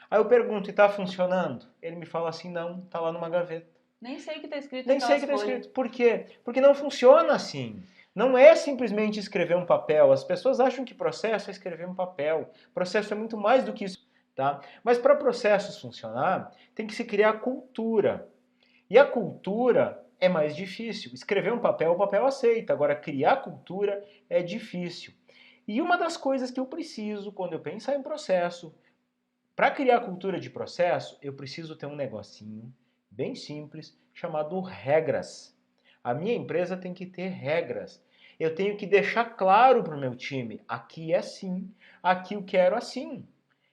Aí eu pergunto, e está funcionando? Ele me fala assim, não, está lá numa gaveta. Nem sei o que está escrito Nem sei o naquelas que está folhas. escrito. Por quê? Porque não funciona assim. Não é simplesmente escrever um papel. As pessoas acham que processo é escrever um papel. Processo é muito mais do que isso, tá? Mas para processos funcionar, tem que se criar cultura. E a cultura é mais difícil. Escrever um papel, o papel aceita. Agora, criar cultura é difícil. E uma das coisas que eu preciso quando eu pensar em processo, para criar cultura de processo, eu preciso ter um negocinho bem simples chamado regras. A minha empresa tem que ter regras. Eu tenho que deixar claro para o meu time, aqui é assim, aqui eu quero assim.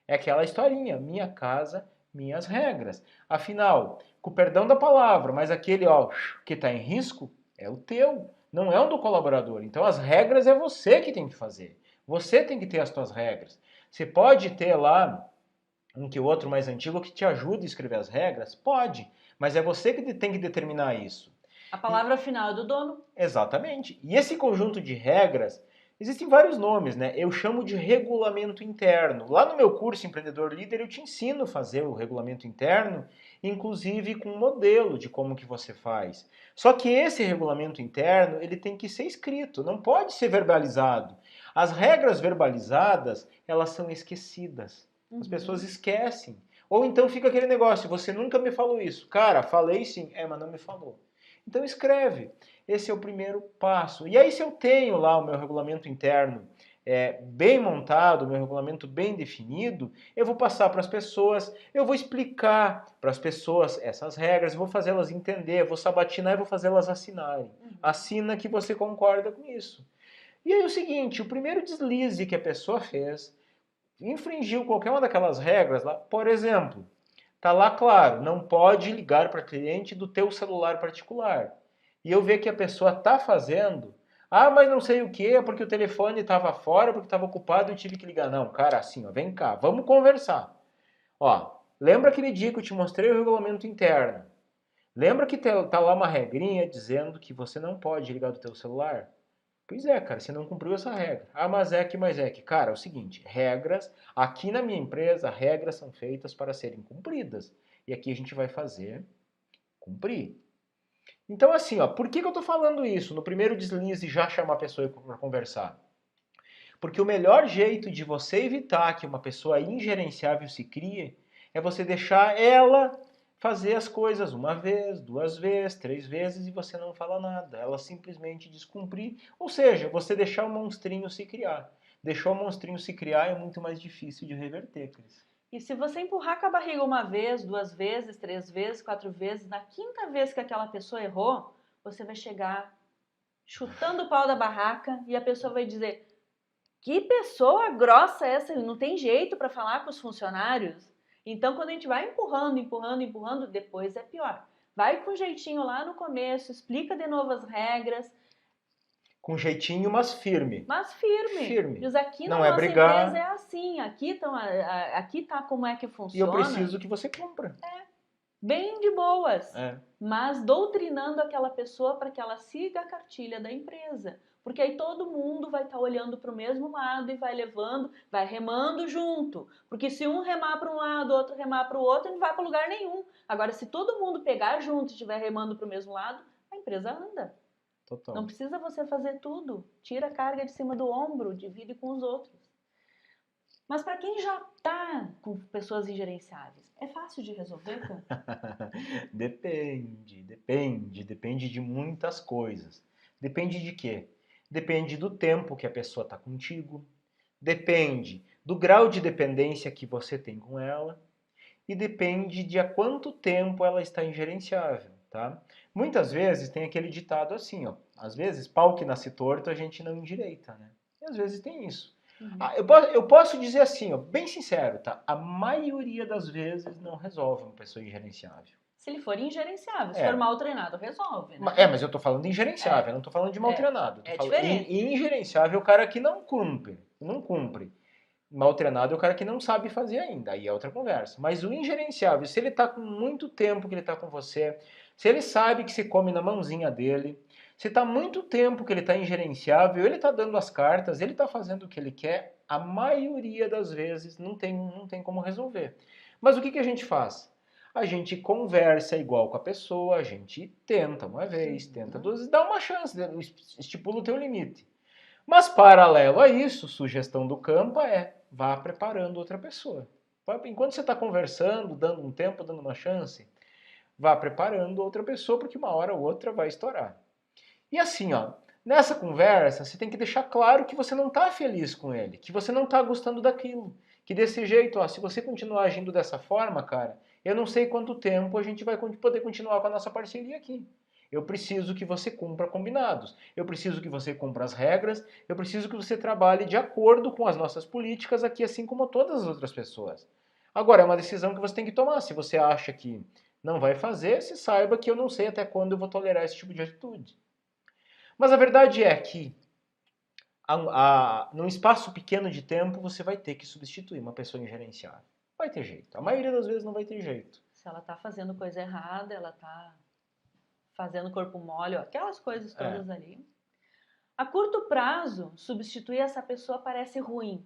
É aquela historinha, minha casa, minhas regras. Afinal, com o perdão da palavra, mas aquele que está em risco é o teu, não é o do colaborador. Então as regras é você que tem que fazer. Você tem que ter as suas regras. Você pode ter lá um que o outro mais antigo que te ajude a escrever as regras? Pode, mas é você que tem que determinar isso. A palavra final é do dono. Exatamente. E esse conjunto de regras, existem vários nomes, né? Eu chamo de regulamento interno. Lá no meu curso Empreendedor Líder, eu te ensino a fazer o regulamento interno, inclusive com um modelo de como que você faz. Só que esse regulamento interno, ele tem que ser escrito, não pode ser verbalizado. As regras verbalizadas, elas são esquecidas. As pessoas esquecem. Ou então fica aquele negócio, você nunca me falou isso. Cara, falei sim, mas não me falou. Então escreve. Esse é o primeiro passo. E aí se eu tenho lá o meu regulamento interno bem montado, o meu regulamento bem definido, eu vou passar para as pessoas, eu vou explicar para as pessoas essas regras, eu vou fazê-las entender, vou sabatinar e vou fazê-las assinarem. Assina que você concorda com isso. E aí o seguinte, o primeiro deslize que a pessoa fez, infringiu qualquer uma daquelas regras lá, por exemplo, tá lá claro, não pode ligar para cliente do teu celular particular. E eu ver que a pessoa tá fazendo, mas não sei o que, porque o telefone estava fora, porque estava ocupado e eu tive que ligar. Não, cara, assim, ó, vem cá, vamos conversar. Ó, lembra aquele dia que eu te mostrei o regulamento interno? Lembra que tá lá uma regrinha dizendo que você não pode ligar do teu celular? Pois é, cara, você não cumpriu essa regra. Mas é que, cara, é o seguinte, regras, aqui na minha empresa, regras são feitas para serem cumpridas. E aqui a gente vai fazer cumprir. Então, assim, ó, por que eu tô falando isso? No primeiro deslize, já chamar a pessoa para conversar. Porque o melhor jeito de você evitar que uma pessoa ingerenciável se crie é você deixar ela fazer as coisas uma vez, duas vezes, três vezes e você não fala nada. Ela simplesmente descumprir. Ou seja, você deixar o monstrinho se criar. Deixar o monstrinho se criar é muito mais difícil de reverter, Cris. E se você empurrar com a barriga uma vez, duas vezes, três vezes, quatro vezes, na quinta vez que aquela pessoa errou, você vai chegar chutando o pau da barraca e a pessoa vai dizer: que pessoa grossa é essa? Ele não tem jeito para falar com os funcionários. Então, quando a gente vai empurrando, empurrando, empurrando, depois é pior. Vai com jeitinho lá no começo, explica de novo as regras. Com jeitinho, mas firme. Mas firme. Firme. Diz, aqui na Não é nossa brigar. empresa é assim, aqui tá como é que E eu funciona. preciso que você cumpra. Bem de boas. É. Mas doutrinando aquela pessoa para que ela siga a cartilha da empresa. Porque aí todo mundo vai estar olhando para o mesmo lado e vai levando, vai remando junto. Porque se um remar para um lado, outro remar para o outro, não vai para lugar nenhum. Agora, se todo mundo pegar junto e estiver remando para o mesmo lado, a empresa anda. Total. Não precisa você fazer tudo. Tira a carga de cima do ombro, divide com os outros. Mas para quem já está com pessoas ingerenciáveis, é fácil de resolver, cara? Depende de muitas coisas. Depende de quê? Depende do tempo que a pessoa está contigo, depende do grau de dependência que você tem com ela e depende de há quanto tempo ela está ingerenciável, tá? Muitas vezes tem aquele ditado assim, ó, às vezes pau que nasce torto a gente não endireita, né? E às vezes tem isso. Eu posso dizer assim, ó, bem sincero, tá? A maioria das vezes não resolve uma pessoa ingerenciável. Se ele for ingerenciável, se for mal treinado, resolve, né? Mas eu tô falando de ingerenciável, eu não tô falando de mal treinado. É diferente. Ingerenciável é o cara que não cumpre. Mal treinado é o cara que não sabe fazer ainda, aí é outra conversa. Mas o ingerenciável, se ele está com muito tempo que ele está com você, se ele sabe que se come na mãozinha dele, se está muito tempo que ele está ingerenciável, ele está dando as cartas, ele está fazendo o que ele quer, a maioria das vezes não tem como resolver. Mas o que a gente faz? A gente conversa igual com a pessoa, a gente tenta uma vez, tenta duas, vezes, dá uma chance, estipula o teu limite. Mas, paralelo a isso, sugestão do Campa é vá preparando outra pessoa. Enquanto você está conversando, dando um tempo, dando uma chance, vá preparando outra pessoa, porque uma hora ou outra vai estourar. E assim, ó, nessa conversa, você tem que deixar claro que você não está feliz com ele, que você não está gostando daquilo. Que desse jeito, ó, se você continuar agindo dessa forma, cara, eu não sei quanto tempo a gente vai poder continuar com a nossa parceria aqui. Eu preciso que você cumpra combinados. Eu preciso que você cumpra as regras. Eu preciso que você trabalhe de acordo com as nossas políticas aqui, assim como todas as outras pessoas. Agora, é uma decisão que você tem que tomar. Se você acha que não vai fazer, se saiba que eu não sei até quando eu vou tolerar esse tipo de atitude. Mas a verdade é que num espaço pequeno de tempo você vai ter que substituir uma pessoa ingerenciável. Vai ter jeito. A maioria das vezes não vai ter jeito. Se ela tá fazendo coisa errada, ela tá fazendo corpo mole, ó, aquelas coisas todas ali. A curto prazo, substituir essa pessoa parece ruim.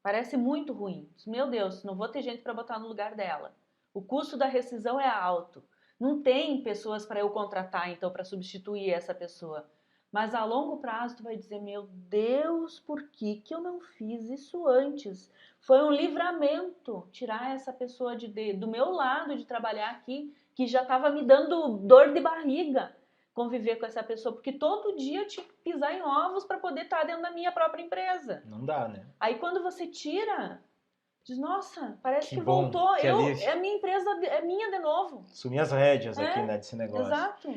Parece muito ruim. Meu Deus, não vou ter gente para botar no lugar dela. O custo da rescisão é alto. Não tem pessoas para eu contratar, então, para substituir essa pessoa. Mas a longo prazo, tu vai dizer, meu Deus, por que eu não fiz isso antes? Foi um livramento tirar essa pessoa do meu lado de trabalhar aqui, que já estava me dando dor de barriga conviver com essa pessoa, porque todo dia eu tinha que pisar em ovos para poder estar dentro da minha própria empresa. Não dá, né? Aí quando você tira, diz, nossa, parece que bom, voltou, que alívio. a minha empresa é minha de novo. Assumir as rédeas aqui, né, desse negócio. Exato.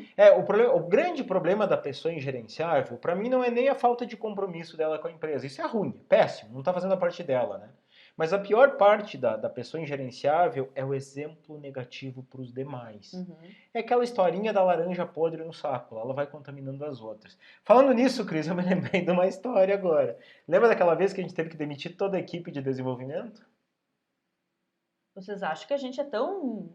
O grande problema da pessoa ingerenciável, para mim, não é nem a falta de compromisso dela com a empresa. Isso é ruim, péssimo, não está fazendo a parte dela, né? Mas a pior parte da pessoa ingerenciável é o exemplo negativo para os demais. É aquela historinha da laranja podre no saco, ela vai contaminando as outras. Falando nisso, Cris, eu me lembrei de uma história agora. Lembra daquela vez que a gente teve que demitir toda a equipe de desenvolvimento? Vocês acham que a gente é tão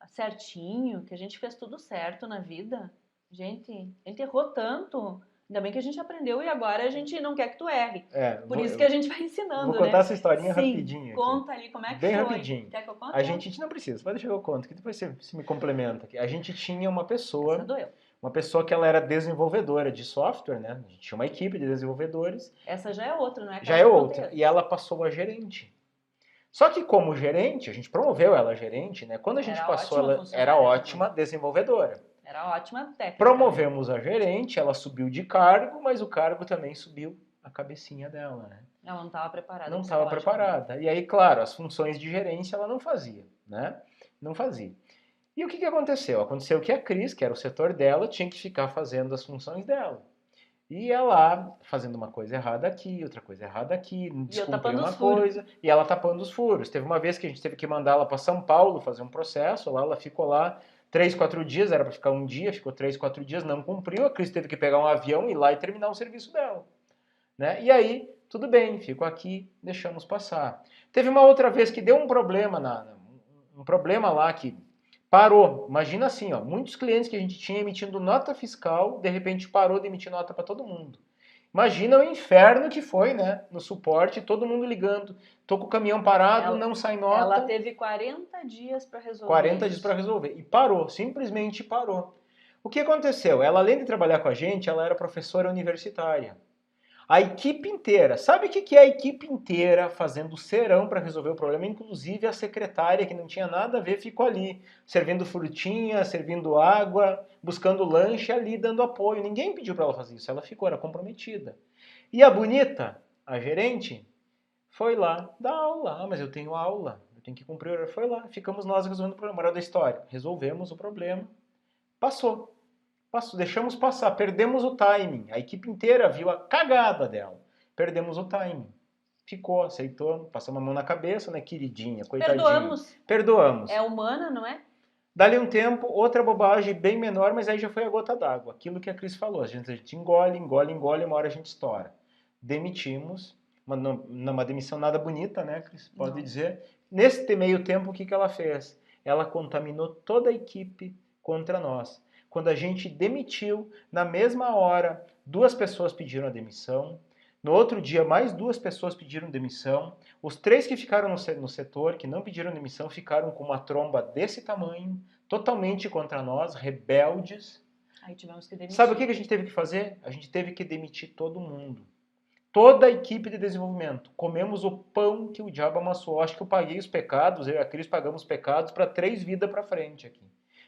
certinho, que a gente fez tudo certo na vida? Gente, a gente errou tanto. Ainda bem que a gente aprendeu e agora a gente não quer que tu erre. Por isso que a gente vai ensinando, vou contar né? essa historinha Sim, rapidinho. Conta ali como é que bem foi. Rapidinho. Quer que eu conte? A gente não precisa, pode deixar que eu conto, que depois você me complementa aqui. A gente tinha uma pessoa, Essa doeu. uma pessoa que ela era desenvolvedora de software, né? A gente tinha uma equipe de desenvolvedores. Essa já é outra, não é? Já é outra. E ela passou a gerente. Só que como gerente, a gente promoveu ela a gerente, né? Quando a gente passou, ela era ótima desenvolvedora. Era ótima técnica. Promovemos a gerente, ela subiu de cargo, mas o cargo também subiu a cabecinha dela, né? Ela não estava preparada. Não estava preparada. E aí, claro, as funções de gerência ela não fazia, né? Não fazia. E o que aconteceu? Aconteceu que a Cris, que era o setor dela, tinha que ficar fazendo as funções dela. E ela fazendo uma coisa errada aqui, outra coisa errada aqui, descumpriu uma coisa, e ela tapando os furos. Teve uma vez que a gente teve que mandar ela para São Paulo fazer um processo, lá ela ficou lá 3, 4 dias, era para ficar um dia, ficou 3, 4 dias, não cumpriu, a Cris teve que pegar um avião, ir lá e terminar o serviço dela. Né? E aí, tudo bem, fico aqui, deixamos passar. Teve uma outra vez que deu um problema, um problema lá que parou. Imagina assim, ó, muitos clientes que a gente tinha emitindo nota fiscal, de repente parou de emitir nota para todo mundo. Imagina o inferno que foi, né, no suporte, todo mundo ligando, tô com o caminhão parado, não sai nota. Ela teve 40 dias para resolver. 40 dias para resolver. E parou, simplesmente parou. O que aconteceu? Ela, além de trabalhar com a gente, ela era professora universitária. A equipe inteira, sabe o que é a equipe inteira fazendo serão para resolver o problema? Inclusive a secretária, que não tinha nada a ver, ficou ali, servindo frutinha, servindo água, buscando lanche ali, dando apoio. Ninguém pediu para ela fazer isso, ela ficou, era comprometida. E a bonita, a gerente, foi lá dar aula. Ah, mas eu tenho aula, eu tenho que cumprir o horário. Foi lá, ficamos nós resolvendo o problema. Moral da história, resolvemos o problema, passou. Deixamos passar, perdemos o timing. A equipe inteira viu a cagada dela. Perdemos o timing. Ficou, aceitou, passamos a mão na cabeça, né, queridinha, coitadinha. Perdoamos. É humana, não é? Dali um tempo, outra bobagem bem menor, mas aí já foi a gota d'água. Aquilo que a Cris falou, a gente engole, uma hora a gente estoura. Demitimos, numa demissão nada bonita, né, Cris? Pode Não. dizer. Nesse meio tempo, o que ela fez? Ela contaminou toda a equipe contra nós. Quando a gente demitiu, na mesma hora, 2 pessoas pediram a demissão. No outro dia, mais 2 pessoas pediram demissão. Os 3 que ficaram no setor, que não pediram demissão, ficaram com uma tromba desse tamanho, totalmente contra nós, rebeldes. Aí tivemos que demitir. Sabe o que a gente teve que fazer? A gente teve que demitir todo mundo. Toda a equipe de desenvolvimento. Comemos o pão que o diabo amassou. Acho que eu paguei os pecados, eu e a Cris pagamos os pecados para 3 vidas para frente aqui.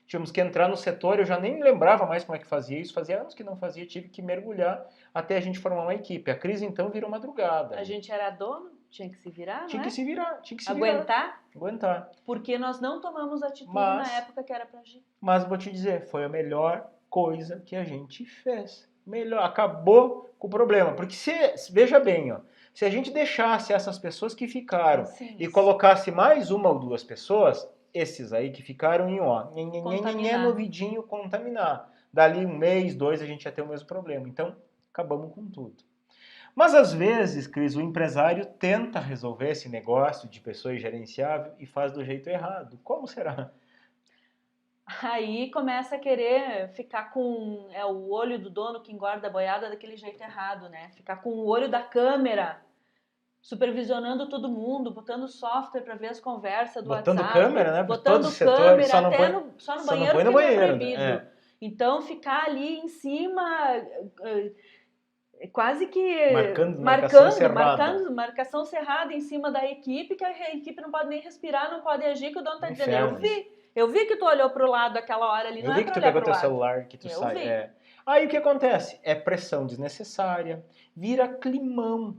Tínhamos que entrar no setor, eu já nem lembrava mais como é que fazia isso, fazia anos que não fazia, tive que mergulhar até a gente formar uma equipe. A Cris então virou madrugada. A gente era dono, tinha que se virar, Tinha não que é? se virar, tinha que se Aguentar, Aguentar. porque nós não tomamos atitude Mas- na época que era pra agir. Mas vou te dizer, foi a melhor coisa que a gente fez. Melhor, acabou com o problema. Porque veja bem, ó, se a gente deixasse essas pessoas que ficaram Sim, e isso. colocasse mais 1 ou 2 pessoas, esses aí que ficaram em ó, Contaminar. no vidinho contaminar. Dali 1 mês, 2, a gente ia ter o mesmo problema. Então, acabamos com tudo. Mas às vezes, Cris, o empresário tenta resolver esse negócio de pessoa gerenciável e faz do jeito errado. Como será? Aí começa a querer ficar com o olho do dono que engorda a boiada daquele jeito errado, né? Ficar com o olho da câmera, supervisionando todo mundo, botando software para ver as conversas do Botando WhatsApp, câmera, né? Por botando todos os setores, câmera só não até põe- só no só não banheiro põe no porque não é banheiro, proibido. né? Então ficar ali em cima, quase que marcação cerrada em cima da equipe, que a equipe não pode nem respirar, não pode agir, que o dono tá dizendo, eu vi que tu olhou pro lado aquela hora ali, Eu não vi é que pra tu olhar pegou pro teu lado. celular, que tu Eu sai. vi. Aí o que acontece? É pressão desnecessária, vira climão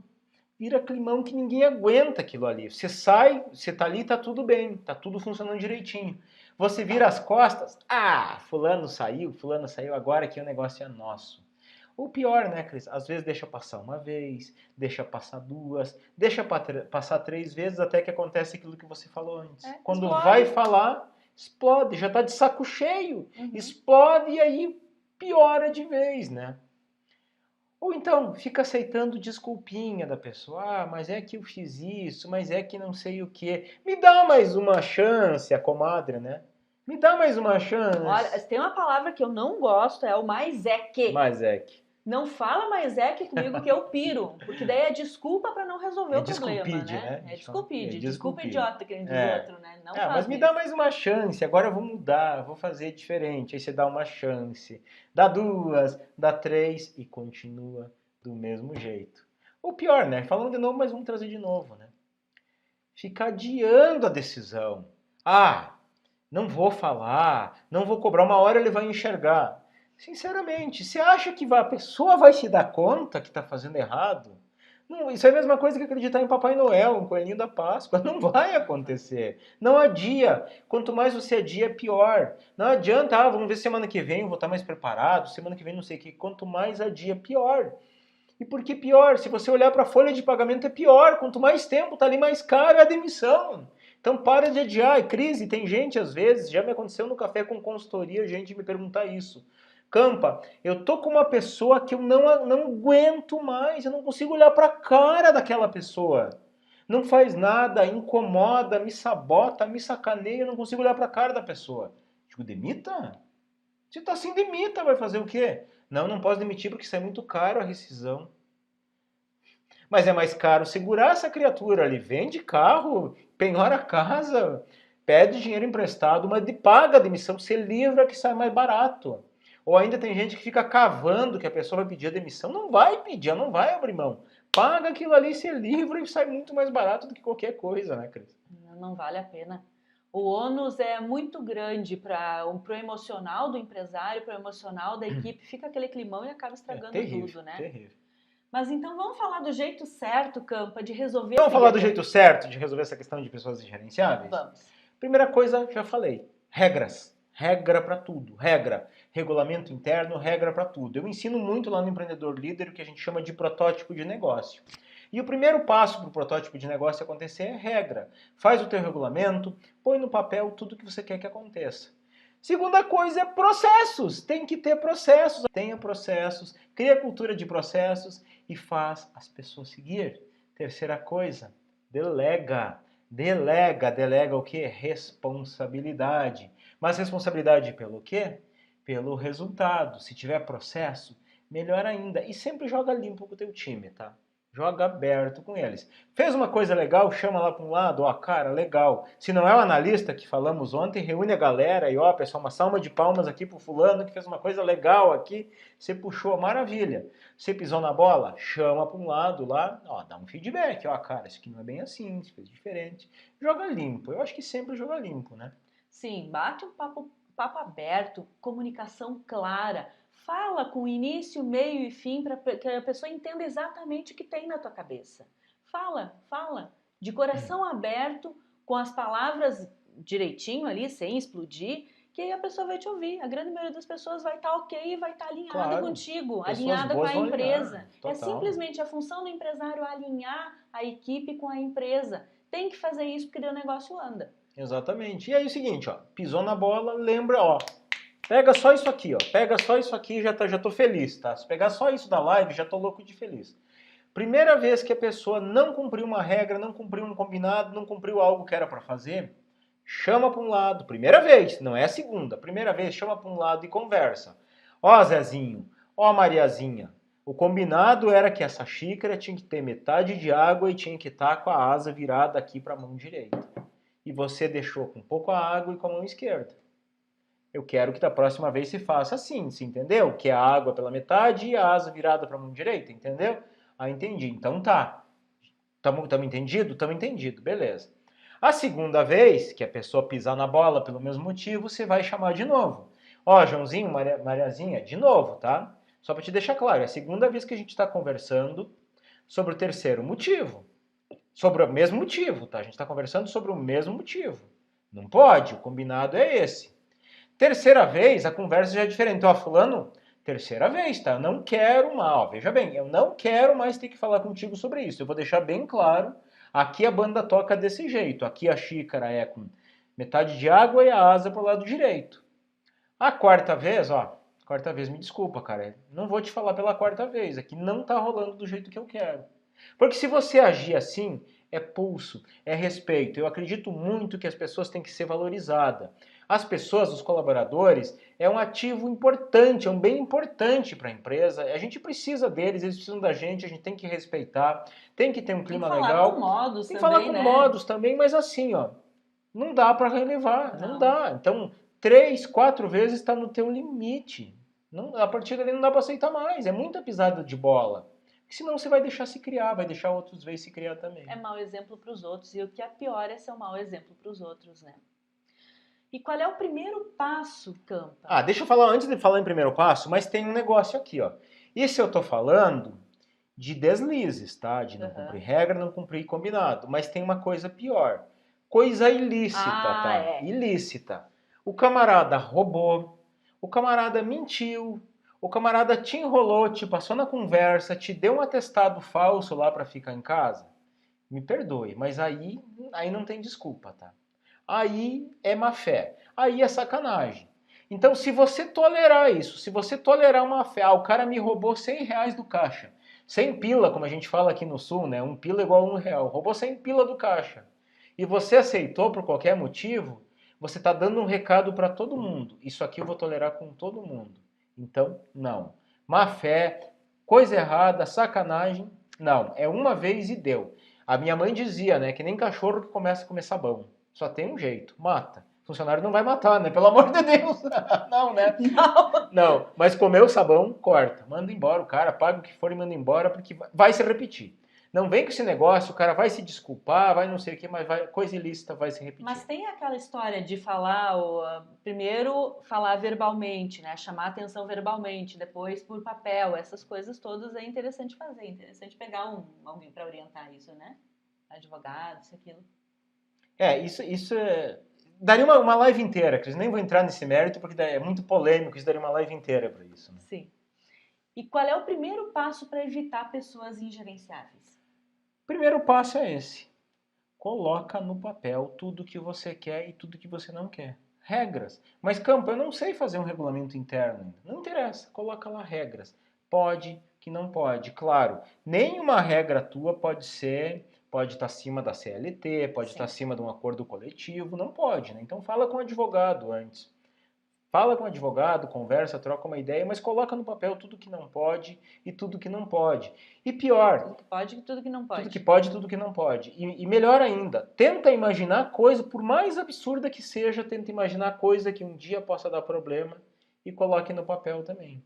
que ninguém aguenta aquilo ali. Você sai, você tá ali, tá tudo bem, tá tudo funcionando direitinho. Você vira as costas, fulano saiu, agora que o negócio é nosso. O pior, né, Cris? Às vezes deixa passar 1 vez, deixa passar 2, deixa passar 3 vezes até que acontece aquilo que você falou antes. Quando Explode. vai falar, explode, já tá de saco cheio, Uhum. explode e aí piora de vez, né? Ou então, fica aceitando desculpinha da pessoa. Mas é que eu fiz isso, mas é que não sei o quê. Me dá mais uma chance, a comadre, né? Me dá mais uma chance. Olha, se tem uma palavra que eu não gosto, é o mais é que. Mas é que. Não fala mais é que comigo que eu piro, porque daí é desculpa pra não resolver É o problema, desculpide, né? né? É desculpide, É desculpa desculpide. idiota que nem diz É. outro, né? Não faz Mas me isso. dá mais uma chance, agora eu vou mudar, vou fazer diferente. Aí você dá uma chance, dá 2, dá 3 e continua do mesmo jeito. O pior, né? Falando de novo, mas vamos trazer de novo, né? Ficar adiando a decisão. Não vou falar, não vou cobrar, 1 hora ele vai enxergar. Sinceramente, você acha que a pessoa vai se dar conta que está fazendo errado? Não, isso é a mesma coisa que acreditar em Papai Noel, um coelhinho da Páscoa. Não vai acontecer. Não adia. Quanto mais você adia, é pior. Não adianta, vamos ver semana que vem, eu vou estar mais preparado, semana que vem não sei o que. Quanto mais adia, pior. E por que pior? Se você olhar para a folha de pagamento, é pior. Quanto mais tempo, está ali mais caro, é a demissão. Então para de adiar. É crise. Tem gente, às vezes, já me aconteceu no café com consultoria, gente me perguntar isso. Campa, eu tô com uma pessoa que eu não aguento mais, eu não consigo olhar para a cara daquela pessoa. Não faz nada, incomoda, me sabota, me sacaneia, eu não consigo olhar para a cara da pessoa. Digo, demita? Se tá assim, demita, vai fazer o quê? Não posso demitir porque isso é muito caro a rescisão. Mas é mais caro segurar essa criatura ali. Vende carro, penhora a casa, pede dinheiro emprestado, mas paga a demissão, se livra que sai mais barato. Ou ainda tem gente que fica cavando que a pessoa vai pedir a demissão. Não vai pedir, ela não vai abrir mão. Paga aquilo ali, se livra e sai muito mais barato do que qualquer coisa, né, Cris? Não vale a pena. O ônus é muito grande para o emocional do empresário, para o emocional da equipe. Fica aquele climão e acaba estragando tudo, né? Terrível. Mas então vamos falar do jeito certo, Campa, de resolver Vamos falar do jeito certo de resolver essa questão de pessoas ingerenciáveis? Vamos. Primeira coisa, já falei. Regras. Regra para tudo. Regra. Regulamento interno, regra para tudo. Eu ensino muito lá no Empreendedor Líder o que a gente chama de protótipo de negócio. E o primeiro passo para o protótipo de negócio acontecer é regra. Faz o teu regulamento, põe no papel tudo que você quer que aconteça. Segunda coisa é processos. Tem que ter processos. Tenha processos, cria cultura de processos e faz as pessoas seguir. Terceira coisa, delega. Delega o quê? Responsabilidade. Mas responsabilidade pelo quê? Pelo resultado. Se tiver processo, melhor ainda. E sempre joga limpo com o teu time, tá? Joga aberto com eles. Fez uma coisa legal, chama lá para um lado, ó, cara, legal. Se não é o analista que falamos ontem, reúne a galera e ó, pessoal, uma salva de palmas aqui pro fulano que fez uma coisa legal aqui. Você puxou, maravilha. Você pisou na bola, chama para um lado lá, ó, dá um feedback, ó, cara, isso aqui não é bem assim, isso fez diferente. Joga limpo. Eu acho que sempre joga limpo, né? Sim, bate um papo aberto, comunicação clara. Fala com início, meio e fim para que a pessoa entenda exatamente o que tem na tua cabeça. Fala, de coração aberto, com as palavras direitinho ali, sem explodir, que aí a pessoa vai te ouvir. A grande maioria das pessoas vai estar ok e vai estar alinhada Claro, contigo, pessoas alinhada com boas a vão empresa. alinhar, É total. simplesmente a função do empresário alinhar a equipe com a empresa. Tem que fazer isso porque daí o negócio anda. Exatamente. E aí é o seguinte, ó, pisou na bola, lembra, ó, pega só isso aqui, ó, pega só isso aqui e já tô feliz, tá? Se pegar só isso da live, já tô louco de feliz. Primeira vez que a pessoa não cumpriu uma regra, não cumpriu um combinado, não cumpriu algo que era para fazer, chama para um lado, primeira vez, não é a segunda, primeira vez, chama para um lado e conversa. Ó Zezinho, ó Mariazinha, o combinado era que essa xícara tinha que ter metade de água e tinha que estar com a asa virada aqui para a mão direita. E você deixou com pouco a água e com a mão esquerda. Eu quero que da próxima vez se faça assim, se entendeu? Que a água pela metade e a asa virada para a mão direita, entendeu? Ah, entendi. Então tá. Tamo entendido? Tamo entendido, beleza. A segunda vez que a pessoa pisar na bola pelo mesmo motivo, você vai chamar de novo. Ó, Joãozinho, Mariazinha, de novo, tá? Só para te deixar claro, é a segunda vez que a gente está conversando sobre o terceiro motivo. Sobre o mesmo motivo, tá? A gente está conversando sobre o mesmo motivo. Não pode, o combinado é esse. Terceira vez, a conversa já é diferente. Ó, fulano, terceira vez, tá? Eu não quero mais, veja bem, eu não quero mais ter que falar contigo sobre isso. Eu vou deixar bem claro, aqui a banda toca desse jeito. Aqui a xícara é com metade de água e a asa pro lado direito. A quarta vez, ó, quarta vez, me desculpa, cara, não vou te falar pela quarta vez. Aqui não tá rolando do jeito que eu quero. Porque se você agir assim, é pulso, é respeito. Eu acredito muito que as pessoas têm que ser valorizadas. As pessoas, os colaboradores, é um ativo importante, é um bem importante para a empresa. A gente precisa deles, eles precisam da gente, a gente tem que respeitar, tem que ter um Tem que clima falar com legal. modos Tem que falar também, com né? modos também, mas assim, ó, não dá para relevar, não Não. dá. Então, 3, 4 vezes está no teu limite. Não, a partir dali não dá para aceitar mais, é muita pisada de bola. Senão você vai deixar se criar, vai deixar outros ver se criar também. É mau exemplo para os outros. E o que é pior é ser um mau exemplo para os outros, né? E qual é o primeiro passo, Campa? Ah, deixa eu falar antes de falar em primeiro passo, mas tem um negócio aqui, ó. Isso eu tô falando de deslizes, tá? De não cumprir regra, não cumprir combinado. Mas tem uma coisa pior. Coisa ilícita, Ah, tá? é. Ilícita. O camarada roubou, o camarada mentiu, o camarada te enrolou, te passou na conversa, te deu um atestado falso lá para ficar em casa. Me perdoe, mas aí não tem desculpa, tá? Aí é má fé, aí é sacanagem. Então, se você tolerar isso, se você tolerar uma fé, o cara me roubou R$ 100 do caixa, 100 pila, como a gente fala aqui no sul, né? Um pila igual a R$ 1, roubou 100 pila do caixa, e você aceitou por qualquer motivo, você está dando um recado para todo mundo. Isso aqui eu vou tolerar com todo mundo. Então, não. Má fé, coisa errada, sacanagem, não. É uma vez e deu. A minha mãe dizia, né, que nem cachorro que começa a comer sabão. Só tem um jeito, mata. Funcionário não vai matar, né? Pelo amor de Deus. Não, né? Não. Não, mas comeu o sabão, corta. Manda embora o cara, paga o que for e manda embora, porque vai se repetir. Não vem com esse negócio, o cara vai se desculpar, vai não sei o que, mas vai, coisa ilícita vai se repetir. Mas tem aquela história de falar, primeiro falar verbalmente, né? Chamar atenção verbalmente, depois por papel, essas coisas todas é interessante fazer, é interessante pegar alguém para orientar isso, né? Advogado, isso, aquilo. Isso é... Daria uma live inteira, Cris. Nem vou entrar nesse mérito, porque é muito polêmico, isso daria uma live inteira para isso. Né? Sim. E qual é o primeiro passo para evitar pessoas ingerenciáveis? Primeiro passo é esse. Coloca no papel tudo que você quer e tudo que você não quer. Regras. Mas, Campo, eu não sei fazer um regulamento interno ainda. Não interessa, coloca lá regras. Pode, que não pode. Claro, nenhuma regra tua pode estar acima da CLT, pode estar Sim. acima de um acordo coletivo, não pode, né? Então fala com o advogado antes. Fala com o advogado, conversa, troca uma ideia, mas coloca no papel tudo que não pode e tudo que não pode. E pior, Tudo que pode e tudo que não pode. tudo que pode e tudo que não pode. E melhor ainda, tenta imaginar coisa, por mais absurda que seja, tenta imaginar coisa que um dia possa dar problema e coloque no papel também.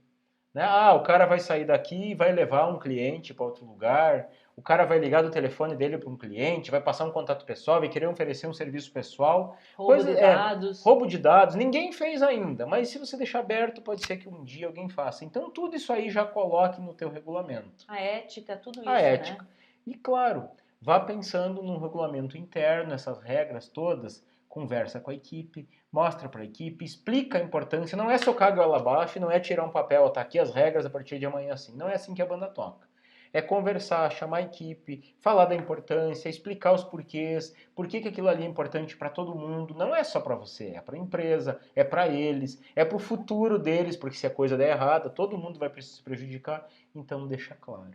Né? Ah, o cara vai sair daqui e vai levar um cliente para outro lugar, o cara vai ligar do telefone dele para um cliente, vai passar um contato pessoal, vai querer oferecer um serviço pessoal. Roubo de dados. Roubo de dados, ninguém fez ainda, mas se você deixar aberto, pode ser que um dia alguém faça. Então tudo isso aí já coloque no teu regulamento. A ética, tudo isso, A ética. né? E claro, vá pensando num regulamento interno, essas regras todas, conversa com a equipe, mostra para a equipe, explica a importância, não é socar goela abaixo, não é tirar um papel, tá aqui as regras a partir de amanhã assim, não é assim que a banda toca. É conversar, chamar a equipe, falar da importância, explicar os porquês, por que aquilo ali é importante para todo mundo, não é só para você, é para a empresa, é para eles, é para o futuro deles, porque se a coisa der errada, todo mundo vai se prejudicar, então deixa claro.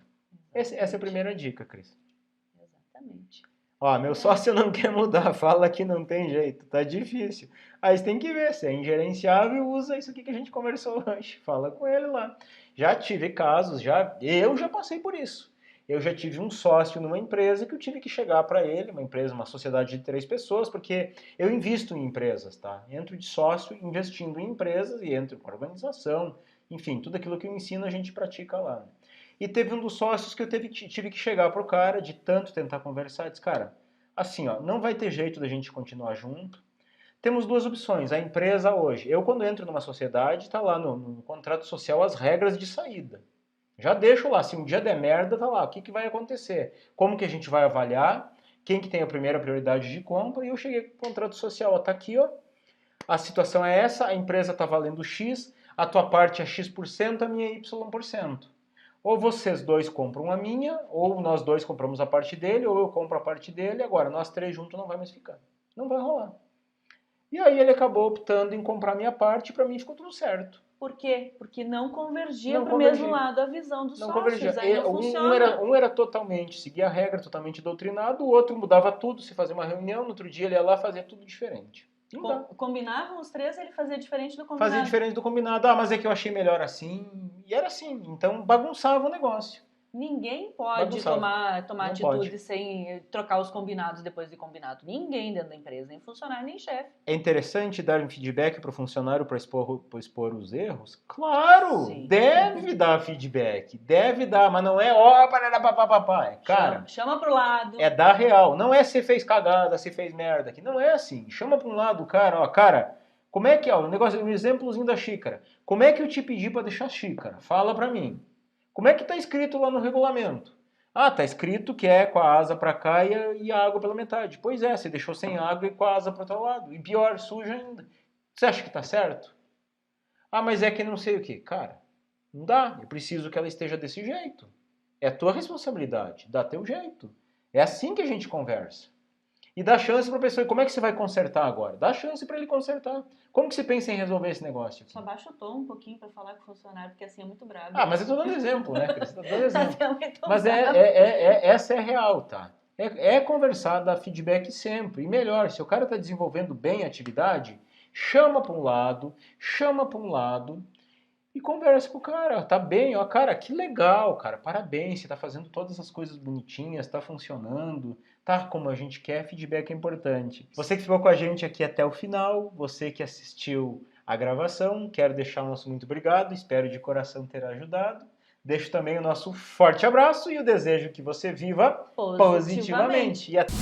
Essa é a primeira dica, Cris. Exatamente. Ó, meu sócio não quer mudar, fala que não tem jeito, tá difícil. Aí você tem que ver, se é ingerenciável, usa isso aqui que a gente conversou hoje, fala com ele lá. Já tive casos, eu já passei por isso. Eu já tive um sócio numa empresa que eu tive que chegar para ele, uma empresa, uma sociedade de 3 pessoas, porque eu invisto em empresas, tá? Entro de sócio investindo em empresas e entro com organização, enfim, tudo aquilo que eu ensino a gente pratica lá. E teve um dos sócios que eu tive que chegar pro cara, de tanto tentar conversar, disse, cara, assim, ó, não vai ter jeito da gente continuar junto. Temos duas opções. A empresa hoje, eu quando entro numa sociedade, está lá no contrato social as regras de saída. Já deixo lá, se um dia der merda, tá lá, o que, que vai acontecer? Como que a gente vai avaliar? Quem que tem a primeira prioridade de compra? E eu cheguei com o contrato social, ó, tá aqui, ó. A situação é essa, a empresa está valendo X, a tua parte é X%, a minha é Y%. Ou vocês dois compram a minha, ou nós dois compramos a parte dele, ou eu compro a parte dele, agora nós três juntos não vai mais ficar. Não vai rolar. E aí ele acabou optando em comprar a minha parte e para mim ficou tudo certo. Por quê? Porque não convergia Não para o convergia. mesmo lado a visão dos Não sócios. convergia. Aí não funciona. Um era totalmente, seguia a regra, totalmente doutrinado, o outro mudava tudo, se fazia uma reunião, no outro dia ele ia lá fazer tudo diferente. Não dá. Combinavam os três, ele fazia diferente do combinado. Fazia diferente do combinado. Ah, mas é que eu achei melhor assim. E era assim. Então bagunçava o negócio. Ninguém pode tomar Não atitude pode. sem trocar os combinados depois de combinado. Ninguém dentro da empresa, nem funcionário, nem chefe. É interessante dar um feedback para o funcionário para expor os erros? Claro! Sim. Deve dar feedback. Deve dar, mas não é ó, papapá. É, cara, chama pro lado. é dar real. Não é se fez cagada, se fez merda aqui. Não é assim. Chama para um lado, cara, ó, cara, como é que é? O negócio, um exemplozinho da xícara. Como é que eu te pedi para deixar a xícara? Fala para mim. Como é que está escrito lá no regulamento? Ah, está escrito que é com a asa para cá e a água pela metade. Pois é, você deixou sem água e com a asa para outro lado. E pior, suja ainda. Você acha que está certo? Ah, mas é que não sei o que. Cara, não dá. Eu preciso que ela esteja desse jeito. É a tua responsabilidade. Dá teu jeito. É assim que a gente conversa. E dá chance para a pessoa. E como é que você vai consertar agora? Dá chance para ele consertar. Como que você pensa em resolver esse negócio aqui? Só baixa o tom um pouquinho para falar com o funcionário, porque assim é muito bravo. Ah, mas eu tô dando exemplo, né, Cris? Tô dando exemplo. É muito Mas bravo. essa é real, tá? É conversar, dar feedback sempre. E melhor, se o cara está desenvolvendo bem a atividade, chama para um lado e conversa com o cara. Tá bem, ó, cara, que legal, cara, parabéns, você tá fazendo todas as coisas bonitinhas, tá funcionando, tá como a gente quer, feedback é importante. Você que ficou com a gente aqui até o final, você que assistiu a gravação, quero deixar o nosso muito obrigado, espero de coração ter ajudado. Deixo também o nosso forte abraço e o desejo que você viva positivamente. E até